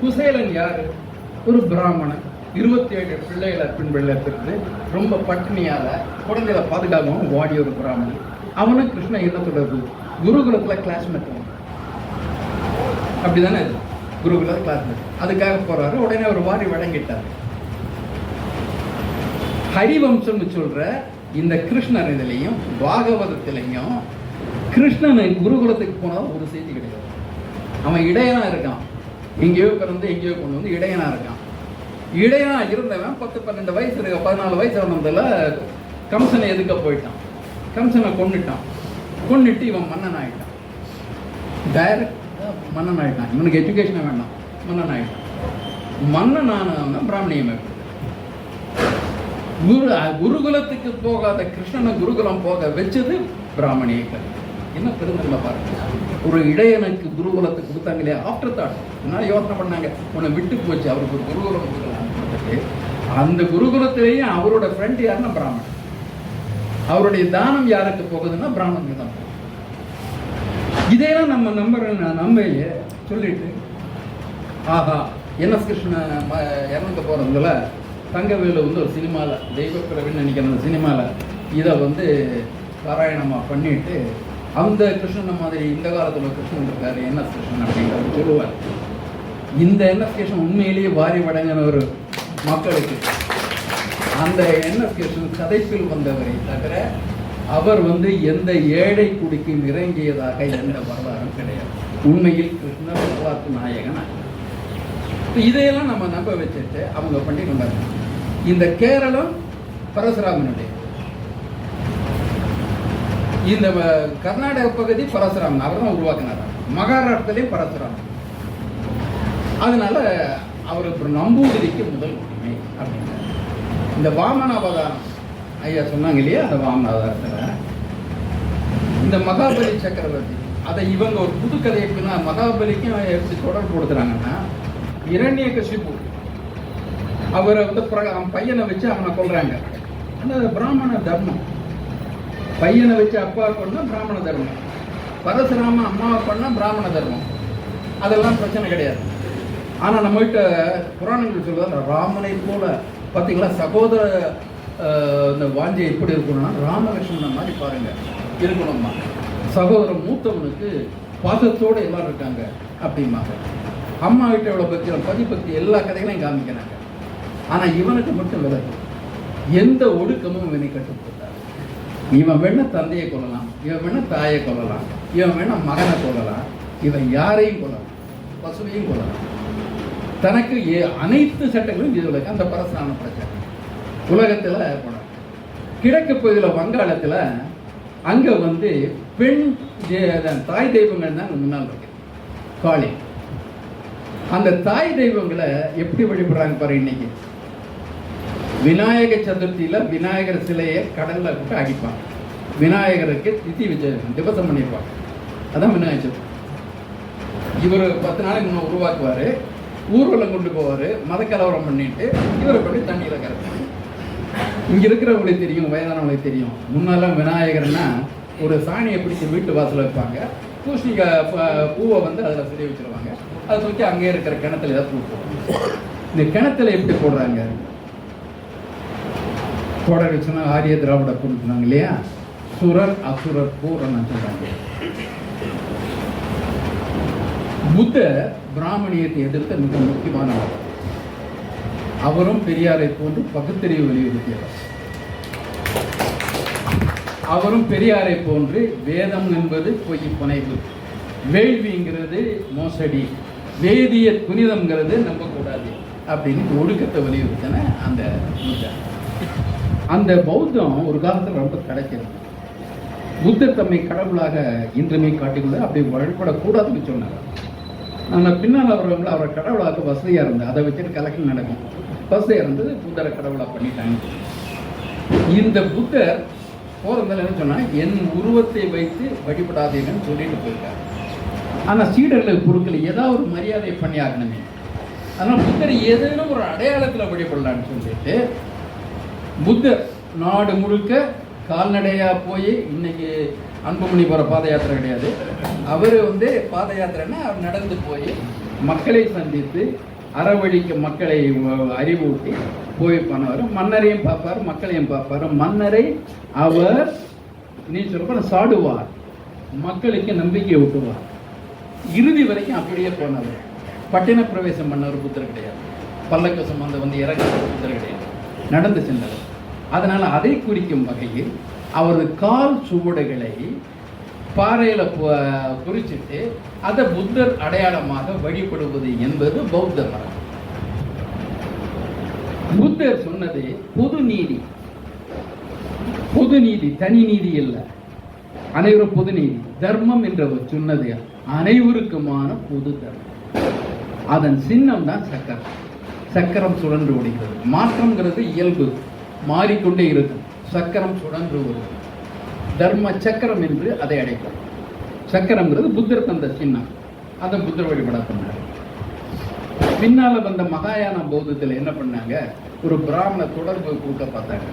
[SPEAKER 1] குசேலன் யாரு? ஒரு பிராமணன். 27 பிள்ளைகளை பிள்ளைத்திருந்து ரொம்ப பட்டினியால குழந்தைகளை பாதுகாக்கவும் வாடிய ஒரு பிராமணன். அவனும் கிருஷ்ண என்ன தொடர்பு? குருகுலத்தில் கிளாஸ்மேட். அப்படிதானே இது, குருகுலத்தில் கிளாஸ்மேட். அதுக்காக போறாரு. உடனே ஒரு வாரி வழங்கிட்டார். ஹரிவம்சம்னு சொல்ற இந்த கிருஷ்ணர் இதுலையும் பாகவதத்திலையும் கிருஷ்ணனை குருகுலத்துக்கு போனதான் ஒரு செய்தி கிடையாது. அவன் இடையனா இருக்கான், எங்கேயோ பிறந்து எங்கேயோ கொண்டு வந்து இடையனா இருக்கான். இடையனா இருந்தவன் 10-12 வயசு இருக்க, 14 வயசு வந்ததில் கம்சனை எதுக்க போயிட்டான். கம்சனை கொன்னுட்டு இவன் மன்னன் ஆகிட்டான். டைரக்டாக மன்னன் ஆகிட்டான். இவனுக்கு எஜுகேஷனை வேண்டாம், மன்னன் ஆகிட்டான். மன்னன் ஆனவன் பிராமணியம். குருகுலத்துக்கு போகாத கிருஷ்ணனை குருகுலம் போக வச்சது பிராமணியர்கள். என்ன பெருந்தன்மை பாருங்க. ஒரு இடையனுக்கு குருகுலத்துக்கு கொடுத்தாங்களே, ஆஃப்டர் தாட். என்ன யோசனை பண்ணாங்க, உன்னை விட்டு போச்சு, அவருக்கு ஒரு குருகுலம் கொடுக்கலாம். அந்த குருகுலத்திலேயும் அவரோட ஃப்ரெண்ட் யாருன்னா பிராமணன். அவருடைய தானம் யாருக்கு போகுதுன்னா பிராமணனுக்கு தான். இதையெல்லாம் நம்ம நம்பையே சொல்லிட்டு ஆஹா என்எஸ் கிருஷ்ணன் இறந்து போகிறதுல தங்கவேலு வந்து ஒரு சினிமாவில் தெய்வப்பிரவின்னு நினைக்கிற அந்த சினிமாவில் இதை வந்து பாராயணமாக பண்ணிட்டு அந்த கிருஷ்ணனை மாதிரி இந்த காலத்தில் கிருஷ்ணன் இருக்காரு என்எஸ் கிருஷ்ணன் அப்படிங்கிறத சொல்லுவார். இந்த என்எஸ் கிருஷ்ணன் உண்மையிலேயே வாரி வழங்கின ஒரு மக்களுக்கு அந்த என்எஸ் கிருஷ்ணன் கதைப்பில் வந்தவரை தவிர அவர் வந்து எந்த ஏழை குடிக்கும் இறங்கியதாக எந்த வரலாறும் கிடையாது. உண்மையில் கிருஷ்ணர் வரலாற்று நாயகன். இதையெல்லாம் நம்ம நம்ப வச்சுட்டு அவங்க பண்ணி கொண்டாங்க. இந்த கேரளம் பரசுராமனுடைய, இந்த கர்நாடக பகுதி பரசுராமன் அவர் தான் உருவாக்கினார். மகாராஷ்டிரத்திலையும் பரசுராமன். அதனால அவருக்கு நம்பூதிரிக்கு முதல் உரிமை அப்படின்னா இந்த வாமன அவதாரம் ஐயா சொன்னாங்க இல்லையா, அந்த வாமன அவதாரத்தில் இந்த மகாபலி சக்கரவர்த்தி அதை இவங்க ஒரு புது கதையை மகாபலிக்கும் எப்படி தொடர்பு கொடுக்குறாங்கன்னா இரண்யகசிபு அவரை வந்து அவன் பையனை வச்சு அவனை கொல்றாங்க. அந்த பிராமண தர்மம். பையனை வச்சு அப்பா கொண்டா பிராமண தர்மம், பரசுராம அம்மாவை பண்ணா பிராமண தர்மம். அதெல்லாம் பிரச்சனை கிடையாது. ஆனா நம்ம கிட்ட புராணங்கள் சொல்லுவாங்க, ராமனை போல பார்த்தீங்களா சகோதர இந்த வாஞ்சை எப்படி இருக்கணும்னா ராமலட்சுமணன் மாதிரி பாருங்க இருக்கணும்மா. சகோதரன் மூத்தவனுக்கு பாசத்தோடு எல்லாரும் இருக்காங்க அப்படிம்பாங்க. அம்மா கிட்ட எவ்வளோ பக்தி பதிபக்தி எல்லா கதைகளையும் காமிக்கிறாங்க. ஆனா இவனுக்கு மட்டும் விலகு, எந்த ஒடுக்கமும் இவனை கட்டுப்படுத்தார். இவன் வேணா தந்தையை கொள்ளலாம், இவன் வேணா தாயை கொள்ளலாம், இவன் வேணா மகனை கொள்ளலாம், இவன் யாரையும் கொள்ளலாம், பசுவையும் கொள்ளலாம். தனக்கு அனைத்து சட்டங்களும் இது உலக அந்த பரசுராம பிரச்சனை உலகத்துல போனார். கிழக்கு பகுதியில் வங்காளத்துல அங்க வந்து பெண் தாய் தெய்வங்கள் தான் முன்னால் இருக்கு. காளி. அந்த தாய் தெய்வங்களை எப்படி வழிபடுறாங்க பாரு. இன்னைக்கு விநாயக சதுர்த்தியில விநாயகர் சிலையை கடல்ல விட்டு அடிப்பாங்க. விநாயகருக்கு திதி திவசம் பண்ணியிருப்பாங்க. அதான் விநாயகர் சதுர்த்தி. இவர் 10 நாளைக்கு முன்ன உருவாக்குவாரு, ஊர்வலம் கொண்டு போவாரு, மத கலவரம் பண்ணிட்டு இவரை பண்ணி தண்ணியில கரைப்பாங்க. இங்க இருக்கிறவங்களுக்கு தெரியும், வயதானவங்களுக்கு தெரியும். முன்னெல்லாம் விநாயகர்னா ஒரு சாணியை பிடிச்சி வீட்டு வாசல் வைப்பாங்க, பூசணிக்காய் பூவை வந்து அதில் சிலை வச்சிருவாங்க. அதை தூக்கி அங்கே இருக்கிற கிணத்துல ஏதாவது பூ போடுவாங்க. இந்த கிணத்துல எப்படி போடுறாங்க? கோடை வச்சுன்னா ஆரிய திராவிட கொடுத்துனாங்க இல்லையா, சுரர் அசுரர் பூரன்னு சொல்றாங்க. புத்த பிராமணியத்தை எதிர்த்த மிக முக்கியமானவர். அவரும் பெரியாரை போன்று பகுத்தறிவு வலியுறுத்தியவர். அவரும் பெரியாரை போன்று வேதம் என்பது பொய் புனைவு, வேள்விங்கிறது மோசடி, வேதிய புனிதம்ங்கிறது நம்பக்கூடாது அப்படின்னு ஒடுக்கத்தை வலியுறுத்தின அந்த அந்த பௌத்தம் ஒரு காலத்தில் ரொம்ப கிடைக்கிறது. புத்தர் தம்மை கடவுளாக இன்றுமே காட்டிக்கொள்ள அப்படி வழிபடக்கூடாதுன்னு சொன்னார். ஆனால் பின்னால் அவரை கடவுளாக வசதியாக இருந்தது. அதை வச்சுட்டு கலெக்ஷன் நடக்கும். வசதியாக இருந்தது, புத்தரை கடவுளாக பண்ணிட்டாங்க. இந்த புத்தர் போகிறதால என்ன சொன்னால், என் உருவத்தை வைத்து வழிபடாதீங்கன்னு சொல்லிட்டு போயிருக்காரு. ஆனால் சீடர்களுக்கு பொருட்கள் ஏதாவது ஒரு மரியாதை பண்ணி ஆகணுமே. அதனால் புத்தர் ஏதேனும் ஒரு அடையாளத்தில் வழிபடலான்னு சொல்லிட்டு புத்தர் நாடு முழுக்க கால்நடையாக போய், இன்னைக்கு அன்புமணி போகிற பாத யாத்திரை கிடையாது, அவர் வந்து பாத யாத்திரைன்னா அவர் நடந்து போய் மக்களை சந்தித்து அறவழிக்க மக்களை அறிவூட்டி போய் பண்ணவர். மன்னரையும் பார்ப்பார், மக்களையும் பார்ப்பார். மன்னரை அவர் நீ சொல்ற சாடுவார், மக்களுக்கு நம்பிக்கை ஊட்டுவார். இறுதி வரைக்கும் அப்படியே போனவர். பட்டின பிரவேசம் பண்ணவர் புத்தர் கிடையாது. பல்லக்கு சுமந்து வந்து இறங்க புத்தர் கிடையாது, நடந்து சென்றவர். அதனால அதை குறிக்கும் வகையில் அவரது கால் சுவடுகளை பாறையில குறிச்சிட்டு அதை புத்தர் அடையாளமாக வழிபடுவது என்பது பௌத்த மரம். புத்தர் சொன்னது பொது நீதி. பொது நீதி, தனி நீதி இல்லை, அனைவரும் பொது நீதி. தர்மம் என்றவர் சொன்னது அனைவருக்குமான பொது தர்மம். அதன் சின்னம் தான் சக்கரம். சக்கரம் சுழன்று ஓடுகிறது. மாற்றம்ங்கிறது இயல்பு, மாறிக்கொண்டே இருக்கும். சக்கரம் சுழன்று வருவது தர்ம சக்கரம் என்று அதை அழைக்கும். சக்கரம்ங்கிறது புத்தர் தந்த சின்னம். அதை புத்தர் வழிபட பண்ணார். பின்னால வந்த மகாயான பௌத்தத்தில் என்ன பண்ணாங்க, ஒரு பிராமண தொடர்பு கூட்ட பார்த்தாங்க.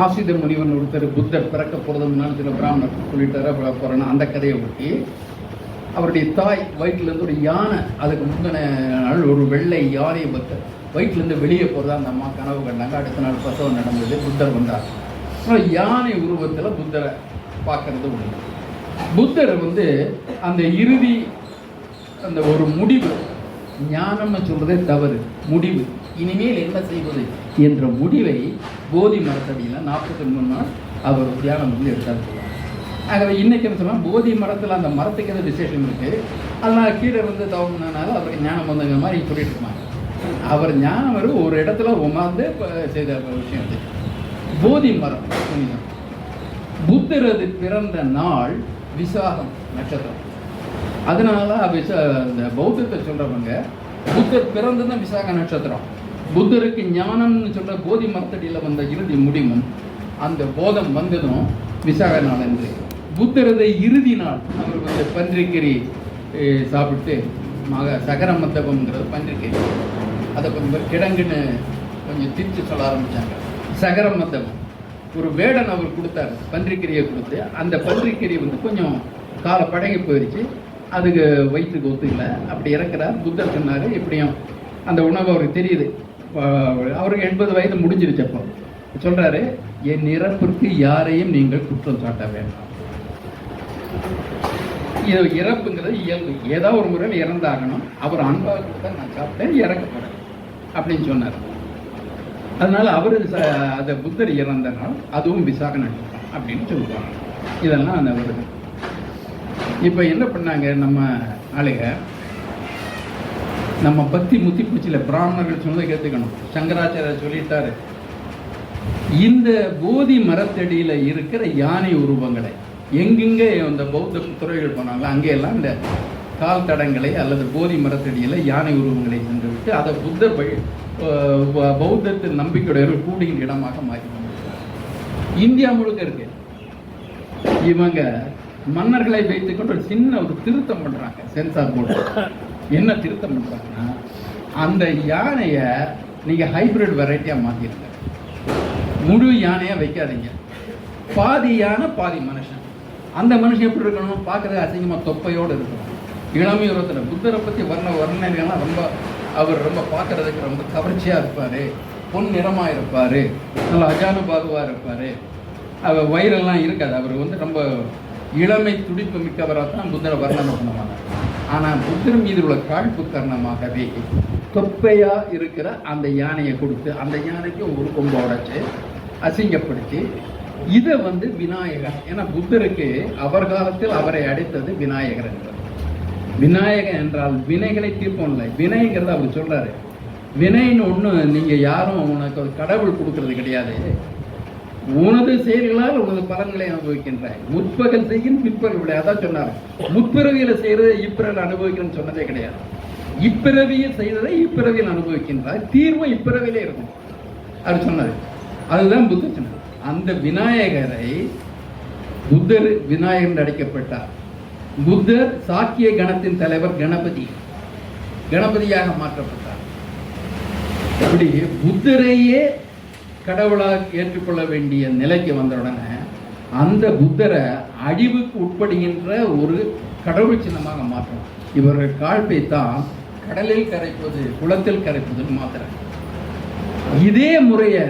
[SPEAKER 1] ஆசித முனிவன் ஒருத்தர் புத்தர் பிறக்க போறதுன்னு சில பிராமணர் சொல்லிட்டார போறேன்னா அந்த கதையை ஒட்டி அவருடைய தாய் வயிற்றுலேருந்து ஒரு யானை, அதுக்கு முந்தின நாள் ஒரு வெள்ளை யானை பக்தர் வயிற்றுலேருந்து வெளியே போகிறதா அந்த அம்மா கனவு கண்டாங்க. அடுத்த நாள் பிரசவம் நடந்தது, புத்தர் வந்தார். யானை உருவத்தில் புத்தரை பார்க்கறது உண்டு. புத்தர் வந்து அந்த இறுதி அந்த ஒரு முடிவு, ஞானம்னு சொல்றதே தவறு, முடிவு, இனிமேல் என்ன செய்வது என்ற முடிவை போதி மரத்தடியில் 43 நாள் அவர் தியானம் வந்து எடுத்தார். ஆகவே இன்னைக்கு என்ன சொன்னால், போதி மரத்தில் அந்த மரத்துக்கு எதாவது விசேஷம் இருக்கு, அதனால் கீழே வந்து தவம்னால அவருக்கு ஞானம் வந்தங்க மாதிரி சொல்லிட்டு இருப்பாங்க. அவர் ஞானம் வரும் ஒரு இடத்துல உமாந்து செய்த விஷயம் அது. போதி மரம் புனிதம். புத்தரது பிறந்த நாள் விசாகம் நட்சத்திரம். அதனால இந்த பௌத்தத்தை சொல்றவங்க புத்தர் பிறந்ததும் விசாக நட்சத்திரம். புத்தருக்கு ஞானம்னு சொல்ற போதி மரத்தடியில் வந்த இறுதி முடிவும் அந்த போதம் வந்ததும் விசாக நாள் என்று. புத்தரது இறுதி நாள் அவர் வந்து பன்றிக்கறி சாப்பிட்டு சகர மத்தபம்ங்கிறது பன்றிக்கறி. அதை கொஞ்சம் பேர் கிடங்குன்னு கொஞ்சம் திரிச்சு சொல்ல ஆரம்பித்தாங்க. சகர மத்தபம் ஒரு வேடன் அவர் கொடுத்தாரு, பன்றிக்கறியை கொடுத்து. அந்த பன்றிக்கறி வந்து கொஞ்சம் காலை பழகி போயிடுச்சு, அதுக்கு வயிற்றுக்கு ஒத்துக்கல. அப்படி இறக்குறார். புத்தர் சொன்னார், எப்படியும் அந்த உணவு அவருக்கு தெரியுது. அவருக்கு 80 வயது முடிஞ்சிருச்சு. அப்போ சொல்கிறாரு, என் இறப்பிற்கு யாரையும் நீங்கள் குற்றம் சாட்ட வேண்டாம். இது இறப்புங்கிறது இயல்பு, ஏதாவது ஒரு முறையில் இறந்தாகணும். அவர் அன்பாக கொடுத்தா நான் சாப்பிட்டேன், இறக்க போகிறேன் அப்படின்னு சொன்னார். அதனால அவர் அதை புத்தர் இறந்த நாள், அதுவும் விசாக நட்சத்திரம் அப்படின்னு சொல்லுவாங்க. இதெல்லாம் அந்த வருது. இப்போ என்ன பண்ணாங்க நம்ம ஆளுக, நம்ம பக்தி முத்தி பூச்சியில் பிராமணர்கள் சொன்னதை கேட்டுக்கணும். சங்கராச்சாரியர் சொல்லிட்டாரு, இந்த போதி மரத்தடியில் இருக்கிற யானை உருவங்களை எங்கெங்கே இந்த பௌத்த துறைகள் போனாங்களோ அங்கேயெல்லாம் இந்த கால் தடங்களை அல்லது போதி மரத்தடியில் யானை உருவங்களை சென்று விட்டு அதை புத்தர் பௌத்தத்தின் நம்பிக்கையுடையவர்கள் கூடுகின்ற இடமாக மாற்றி இந்தியா முழுக்க இருக்கு. இவங்க மன்னர்களை வைத்துக்கொண்டு ஒரு சின்ன ஒரு திருத்தம் பண்றாங்க, சென்சார் போர்டு. என்ன திருத்தம் பண்றாங்கன்னா, அந்த யானையை நீங்க ஹைபிரிட் வெரைட்டியா மாத்திருங்க, முழு யானையா வைக்காதீங்க. பாதி யானை பாதி மனுஷன். அந்த மனுஷன் எப்படி இருக்கணும், பார்க்கறது அசிங்கமா தொப்பையோடு இருக்கணும். இளமையுறத்தில் புத்தரை பற்றி வர்ணனைகள்லாம் அவர் ரொம்ப பார்க்கறதுக்கு ரொம்ப கவர்ச்சியாக இருப்பார், பொன் நிறமாக இருப்பார், நல்லா அஜானுபாகுவாக இருப்பார். அவர் வயிறெல்லாம் இருக்காது. அவர் வந்து ரொம்ப இளமை துடிப்பு மிக்கவராக தான் புத்தரை வர்ணனை பண்ணுவாங்க. ஆனால் புத்தர் மீது உள்ள காழ்ப்பு காரணமாகவே தொப்பையாக இருக்கிற அந்த யானையை கொடுத்து அந்த யானைக்கு ஒரு கொம்பை உடைச்சு அசிங்கப்படுத்தி இதை வந்து விநாயகர், ஏன்னா புத்தருக்கு அவர் காலத்தில் அவரை அடைத்தது விநாயகர் என்றார். விநாயகன் என்றால் வினைகளை தீர்ப்போம் இல்லை, வினைங்கிறத அவர் சொல்றாரு. வினைன்னு ஒன்று நீங்கள் யாரும் உனக்கு கடவுள் கொடுக்கறது கிடையாது, உனது செயல்களால் உனது பலன்களை அனுபவிக்கின்றாய். முற்பகல் செய்யும் பிற்பகல் விட, அதான் சொன்னார். முற்பிறவியில் செய்யறதை இப்பிறவில் அனுபவிக்கிறேன்னு சொன்னதே கிடையாது. இப்பிறவியில் செய்ததை இப்பிறவியில் அனுபவிக்கின்றாய், தீர்வு இப்பிறவிலே இருக்கும் அவர் சொன்னார். அதுதான் புத்தர் சொன்னார். அந்த விநாயகரை புத்தர் விநாயகர் அழைக்கப்பட்டார். புத்தர் சாக்கிய கணத்தின் தலைவர் கணபதியாக மாற்றப்பட்டார். அப்படி புத்தரையே கடவுளாக ஏற்றுக்கொள்ள வேண்டிய நிலைக்கு வந்தவுடனே அந்த புத்தரை அழிவுக்கு உட்படுகின்ற ஒரு கடவுள் சின்னமாக மாற்றணும். இவர்கள் காழ்ப்பை தான் கடலில் கரைப்பது குளத்தில் கரைப்பதுன்னு மாத்துறாங்க. இதே முறையை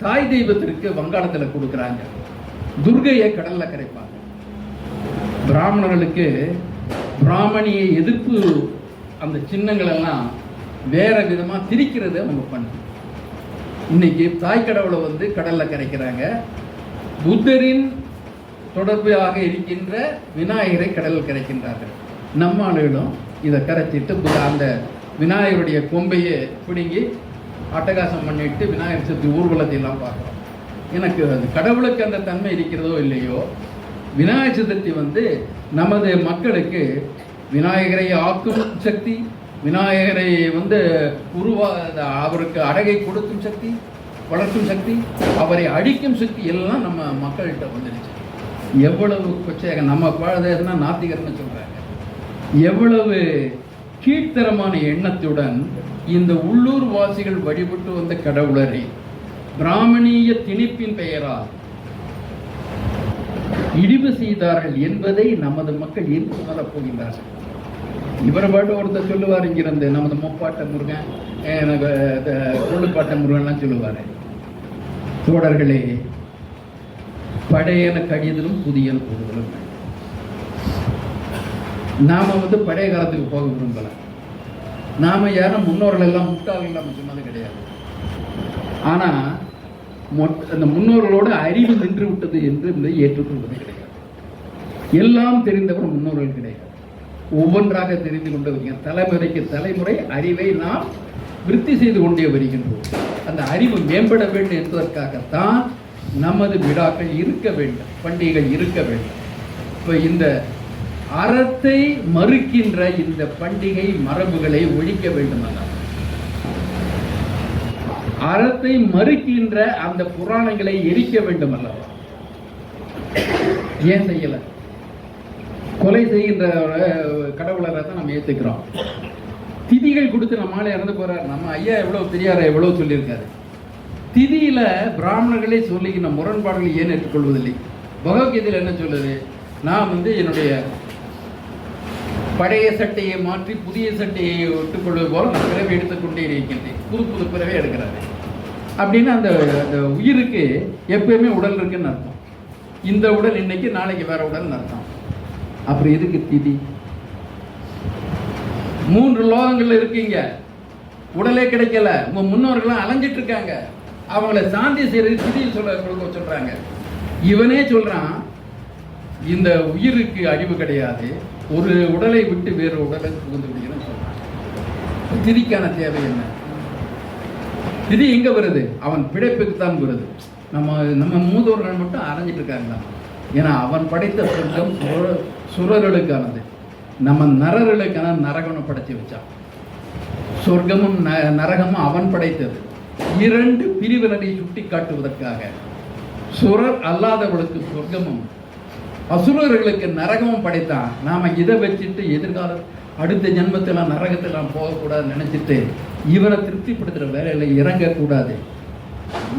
[SPEAKER 1] தாய் தெய்வத்திற்கு வங்காளத்தில் கொடுக்குறாங்க. துர்கையை கடல்ல கரைப்பாங்க. பிராமணர்களுக்கு பிராமணிய எதிர்ப்பு அந்த சின்னங்கள் எல்லாம் வேற விதமா திரிக்கிறத அவங்க பண்ணு. இன்னைக்கு தாய் கடவுளை வந்து கடல்ல கரைக்கிறாங்க. புத்தரின் தொடர்பாக இருக்கின்ற விநாயகரை கடலில் கரைக்கின்றார்கள். நம்ம ஆளுகளும் இதை கரைச்சிட்டு அந்த விநாயகருடைய கொம்பையை பிடுங்கி அட்டகாசம் பண்ணிட்டு விநாயகர் சதுர்த்தி ஊர்வலத்தை எல்லாம் பார்க்குறோம். எனக்கு அது கடவுளுக்கு அந்த தன்மை இருக்கிறதோ இல்லையோ, விநாயகர் சதுர்த்தி வந்து நமது மக்களுக்கு விநாயகரை ஆக்கும் சக்தி, விநாயகரை வந்து அவருக்கு அழகை கொடுக்கும் சக்தி, வளர்க்கும் சக்தி, அவரை அழிக்கும் சக்தி எல்லாம் நம்ம மக்கள்கிட்ட வந்துடுச்சு. எவ்வளவு கொச்சையாக நம்ம பாழதேசனா நாத்திகர்னு சொல்றாங்க. எவ்வளவு கீழ்த்தரமான எண்ணத்துடன் இந்த உள்ளூர் வாசிகள் வழிபட்டு வந்த கடவுளரை பிராமணிய திணிப்பின் பெயரால் இழிவு செய்தார்கள் என்பதை நமது மக்கள் ஏற்று வரப் போகின்றார்கள். இவரை பாட்டு ஒருத்தர் சொல்லுவார், இங்கிருந்து நமது முப்பாட்ட முருகன், கொள்ளுப்பாட்ட முருகன்லாம் சொல்லுவார். தோடர்களே, பழையன கழிதலும் புதியன கூடுதலும். நாம வந்து பழைய காலத்துக்கு போக விரும்பல. நாம யாரும் முன்னோர்கள் எல்லாம் முட்டாள்கள் நம்ம சொன்னது கிடையாது. ஆனா அந்த முன்னோர்களோட அறிவு நின்று விட்டது என்று ஏற்றுக்கொள்வது கிடையாது. எல்லாம் தெரிந்தவர் முன்னோர்கள் கிடையாது. ஒவ்வொன்றாக தெரிந்து கொண்டு வருகிறோம். தலைமுறைக்கு தலைமுறை அறிவை நாம் விருத்தி செய்து கொண்டே வருகின்றோம். அந்த அறிவு மேம்பட வேண்டும் என்பதற்காகத்தான் நமது விழாக்கள் இருக்க வேண்டும், பண்டிகைகள் இருக்க வேண்டும். இப்போ இந்த அறத்தை மறுக்கின்ற இந்த பண்டிகை மரபுகளை ஒழிக்க வேண்டும். அறத்தை மறுக்கின்ற அந்த புராணங்களை எரிக்க வேண்டும் அல்லவா? ஏன் செய்யல? கொலை செய்கின்ற கடவுளரை தான் நம்ம ஏற்றுக்கிறோம். திதிகள் கொடுத்து நம்ம ஆளை இறந்து போறாரு. நம்ம ஐயா எவ்வளோ பெரியார எவ்வளோ சொல்லியிருக்காரு. திதியில பிராமணர்களே சொல்லிக்கிற முரண்பாடுகளை ஏன் ஏற்றுக்கொள்வதில்லை? பகவத்கீதையில் என்ன சொல்லுது? நான் என்னுடைய பழைய சட்டையை மாற்றி புதிய சட்டையை விட்டுக்கொள்வது போல நான் பிறவை எடுத்துக்கொண்டே இருக்கின்றேன். புது புது பிறவை எடுக்கிறாரு அப்படின்னா அந்த உயிருக்கு எப்பயுமே உடல் இருக்குன்னு அர்த்தம். இந்த உடல் இன்னைக்கு, நாளைக்கு வேற உடல் அர்த்தம். அப்புறம் எதுக்கு திதி? 3 லோகங்கள்ல இருக்கீங்க, உடலே கிடைக்கல, உங்க முன்னோர்கள்லாம் அலைஞ்சிட்டு இருக்காங்க, அவங்கள சாந்தி செய்யறது திதி சொல்றாங்க. இவனே சொல்றான், இந்த உயிருக்கு அழிவு கிடையாது, ஒரு உடலை விட்டு வேறு உடலை புகுந்து விடுகிறேன்னு சொல்றான். திதிக்கான தேவை என்ன? திதி எங்க வருது? அவன் பிழைப்புக்கு தான் வருது. நம்ம மூதோர்கள் மட்டும் அரைஞ்சிட்டு இருக்காங்களா? ஏன்னா அவன் படைத்த சொர்க்கம் சுரர்களுக்கானது, நம்ம நரர்களுக்கான நரகனை படைச்சு வச்சான். சொர்க்கமும் நரகமும் அவன் படைத்தது. 2 பிரிவினரை சுட்டி காட்டுவதற்காக. சுரர் அல்லாதவர்களுக்கு சொர்க்கமும் அசுரர்களுக்கு நரகமும் படைத்தான். நாம இதை வச்சுட்டு எதிர்காலம் அடுத்த ஜென்மத்தில் நரகத்தில் போகக்கூடாதுன்னு நினைச்சிட்டு இவரை திருப்திப்படுத்துகிற வேலையில இறங்கக்கூடாது.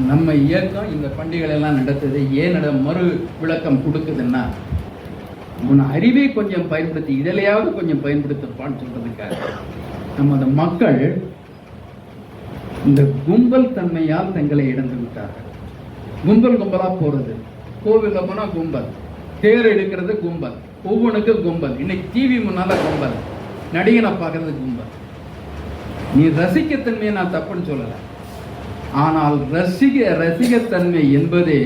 [SPEAKER 1] நம்ம இயக்கம் இந்த பண்டிகைகள் எல்லாம் நடத்துது. ஏன் மறு விளக்கம் கொடுக்குதுன்னா, உன் அறிவை கொஞ்சம் பயன்படுத்தி இதிலையாவது கொஞ்சம் பயன்படுத்தப்பான்னு சொல்றதுக்காக. நம்ம அந்த மக்கள் இந்த கும்பல் தன்மையால் தங்களை இழந்து விட்டார்கள். கும்பலா போறது, கோவிலில் போனா கும்பல், தேர் எடுக்கிறது கும்பல், ஒவ்வொன்றுக்கும் கும்பல். இன்னைக்கு டிவி முன்னால கும்பல், நடிகனை பார்க்கறது கும்பல். நீ ரசிக்கத்தன்மையை நான் தப்புன்னு சொல்லலை, ஆனால் ரசிகத்தன்மை என்பதே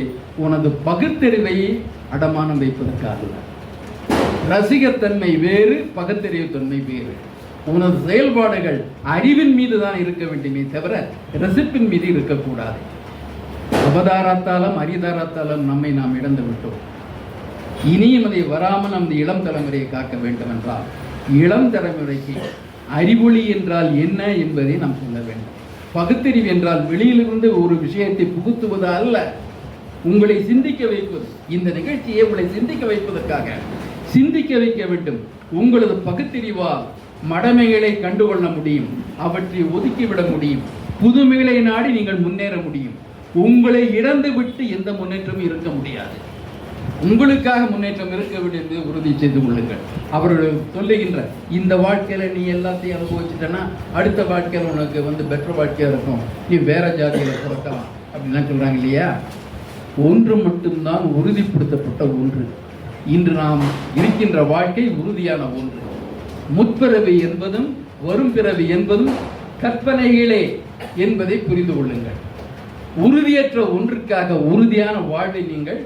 [SPEAKER 1] உனது பகுத்தறிவை அடமானம் வைப்பதற்காக. ரசிகத்தன்மை வேறு, பகுத்தறிவு தன்மை வேறு. உனது செயல்பாடுகள் அறிவின் மீது தான் இருக்க வேண்டுமே தவிர ரசிப்பின் மீது இருக்கக்கூடாது. அவதாரத்தாலும் அரிதாரத்தாலும் நம்மை நாம் இழந்து விட்டோம். இனியும் அதை வராமல் அந்த இளம் தலைமுறையை காக்க வேண்டும் என்றால், இளம் தலைமுறைக்கு அறிவொளி என்றால் என்ன என்பதை நாம் சொல்ல வேண்டும். பகுத்தறிவு என்றால் வெளியிலிருந்து ஒரு விஷயத்தை புகுத்துவது அல்ல, உங்களை சிந்திக்க வைப்பது. இந்த நிகழ்ச்சியை உங்களை சிந்திக்க வைப்பதற்காக சிந்திக்க வைக்க வேண்டும். உங்களது பகுத்தறிவால் மடமைகளை கண்டுகொள்ள முடியும், அவற்றை ஒதுக்கிவிட முடியும், புதுமைகளை நாடி நீங்கள் முன்னேற முடியும். உங்களை இழந்து விட்டு எந்த முன்னேற்றமும் இருக்க முடியாது. உங்களுக்காக முன்னேற்றம் இருக்க வேண்டியது உறுதி செய்து கொள்ளுங்கள். அவர்கள் சொல்லுகின்ற இந்த வாழ்க்கையில நீ எல்லாத்தையும் அனுபவிச்சுட்டனா அடுத்த வாழ்க்கையில் உனக்கு பெட்டர் வாழ்க்கையா இருக்கும், நீ வேற ஜாதியில பிறக்கலாம் அப்படின்லாம் சொல்றாங்க இல்லையா? ஒன்று மட்டும்தான் உறுதிப்படுத்தப்பட்ட ஒன்று. இன்று நாம் இருக்கின்ற வாழ்க்கை உறுதியான ஒன்று. முற்பிறவி என்பதும் வரும் பிறவி என்பதும் கற்பனைகளே என்பதை புரிந்து கொள்ளுங்கள். உறுதியற்ற ஒன்றுக்காக உறுதியான வாழ்வை நீங்கள்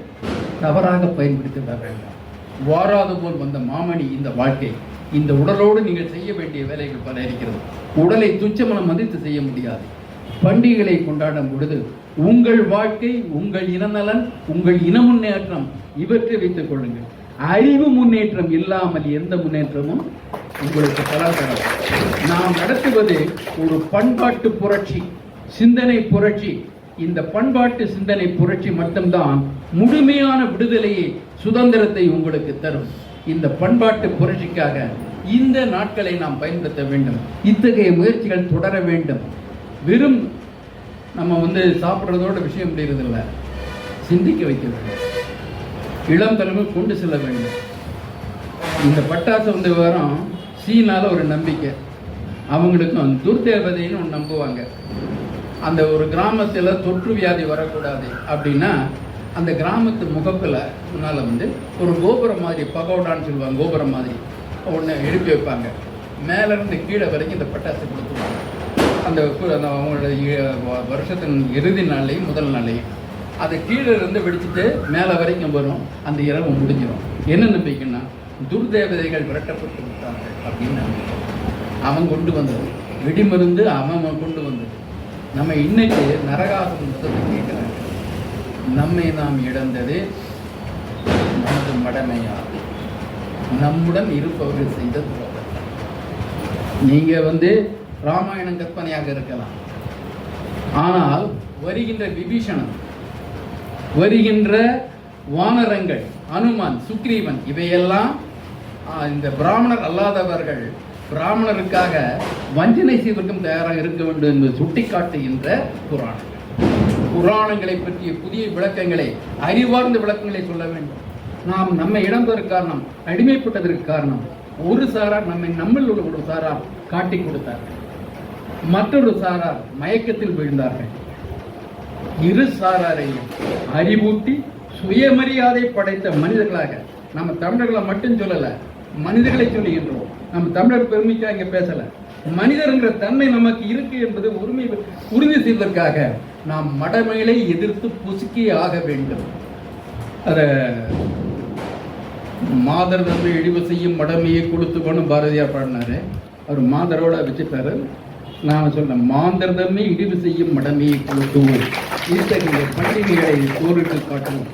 [SPEAKER 1] தவறாக பயன்படுத்த வேண்டாம். வாராது போல் வந்த மாமணி இந்த வாழ்க்கை. இந்த உடலோடு நீங்கள் செய்ய வேண்டிய வேலைகள் பல இருக்கிறது. உடலை துச்சமனம் மதித்து செய்ய முடியாது. பண்டிகைகளை கொண்டாடும் பொழுது உங்கள் வாழ்க்கை, உங்கள் இனநலன், உங்கள் இன முன்னேற்றம் இவற்றை வைத்துக் கொள்ளுங்கள். அறிவு முன்னேற்றம் இல்லாமல் எந்த முன்னேற்றமும் உங்களுக்கு தராது. நாம் நடத்துவது ஒரு பண்பாட்டு புரட்சி, சிந்தனை புரட்சி. இந்த பண்பாட்டு சிந்தனை புரட்சி மட்டும்தான் முழுமையான விடுதலையை, சுதந்திரத்தை உங்களுக்கு தரும். இந்த பண்பாட்டு புரட்சிக்காக இந்த நாட்களை நாம் பயன்படுத்த வேண்டும். இத்தகைய முயற்சிகள் தொடர வேண்டும். வெறும் நம்ம சாப்பிட்றதோட விஷயம் முடியறதில்லை, சிந்திக்க வைக்க வேண்டும். இளம் தலைமை கொண்டு செல்ல வேண்டும். இந்த பட்டாசு வரும் சீனால ஒரு நம்பிக்கை, அவங்களுக்கும் துர்தேவதைன்னு ஒன்று நம்புவாங்க. அந்த ஒரு கிராமத்தில் தொற்று வியாதி வரக்கூடாது அப்படின்னா அந்த கிராமத்து முகப்பில் முன்னால் ஒரு கோபுரம் மாதிரி, பகோடான்னு சொல்லுவாங்க, கோபுரம் மாதிரி ஒன்று எழுப்பி வைப்பாங்க. மேலேருந்து கீழே வரைக்கும் இந்த பட்டாசு கொடுத்துருவாங்க. அந்த அவங்களுடைய வருஷத்தின் இறுதி நாளையும் முதல் நாளையும் அது கீழே இருந்து வெடிச்சுட்டு மேலே வரைக்கும் வரும். அந்த இரவு முடிஞ்சிடும். என்ன நம்பிக்கைன்னா துர்தேவதைகள் விரட்டப்பட்டு விட்டார்கள் அப்படின்னு நம்பிக்கை. அவன் கொண்டு வந்தது வெடிமருந்து, அவன் கொண்டு வந்தது. நம்ம இன்னைக்கு நரகாசம் கேட்கிறாங்க. நம்மை நாம் இழந்தது நமது மடமையாகும். நம்முடன் இருப்பவர்கள் செய்தது போல. நீங்க ராமாயணம் கற்பனையாக இருக்கலாம், ஆனால் வருகின்ற விபீஷணன், வருகின்ற வானரங்கள், அனுமான், சுக்ரீவன் இவையெல்லாம் இந்த பிராமணர் அல்லாதவர்கள் பிராமணருக்காக வஞ்சனை செய்வதற்கும் தயாராக இருக்க வேண்டும் என்பது சுட்டிக்காட்டுகின்ற புராணங்களை பற்றிய புதிய விளக்கங்களை, அறிவார்ந்த விளக்கங்களை சொல்ல வேண்டும். நாம் நம்மை இழந்ததற்கு காரணம், அடிமைப்பட்டதற்கு காரணம், ஒரு சாரார் நம்மில் உள்ள ஒரு சாரார் காட்டிக் கொடுத்தார்கள், மற்றொரு சாரார் மயக்கத்தில் வீழ்ந்தார்கள். இரு சாராரையும் அறிவூட்டி சுயமரியாதை படைத்த மனிதர்களாக நம்ம தமிழர்களை மட்டும் சொல்லல, மனிதர்களை சொல்லுகின்றோம். நம்ம தமிழர் பெருமைக்காக இங்க பேசல, மனிதர் என்ற தன்மை நமக்கு இருக்கு என்பது உறுதி செய்வதற்காக நாம் மடமைகளை எதிர்த்து புசுக்கி ஆக வேண்டும். அத மாதர் தன்மை இழிவு செய்யும் மடமையை கொடுத்துக்கணும் பாரதியார் பாடினாரு. அவர் மாதரோட வச்சுட்டாரு. நான் சொல்றேன், மாந்தர் தம்மை இழிவு செய்யும் மடமையை கொடுத்துவோம். இத்தகைய பண்டிகைகளை கோரிட்டு காட்டுவோம்.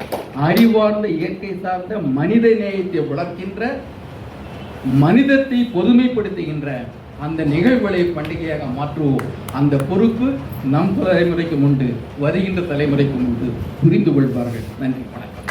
[SPEAKER 1] அறிவார்ந்த இயற்கை சார்ந்த மனித நேயத்தை வளர்க்கின்ற, மனிதத்தை பொதுமைப்படுத்துகின்ற அந்த நிகழ்வுகளை பண்டிகையாக மாற்றுவோம். அந்த பொறுப்பு நம் தலைமுறைக்கும் உண்டு, வருகின்ற தலைமுறைக்கும் உண்டு. புரிந்து கொள்வார்கள். நன்றி, வணக்கம்.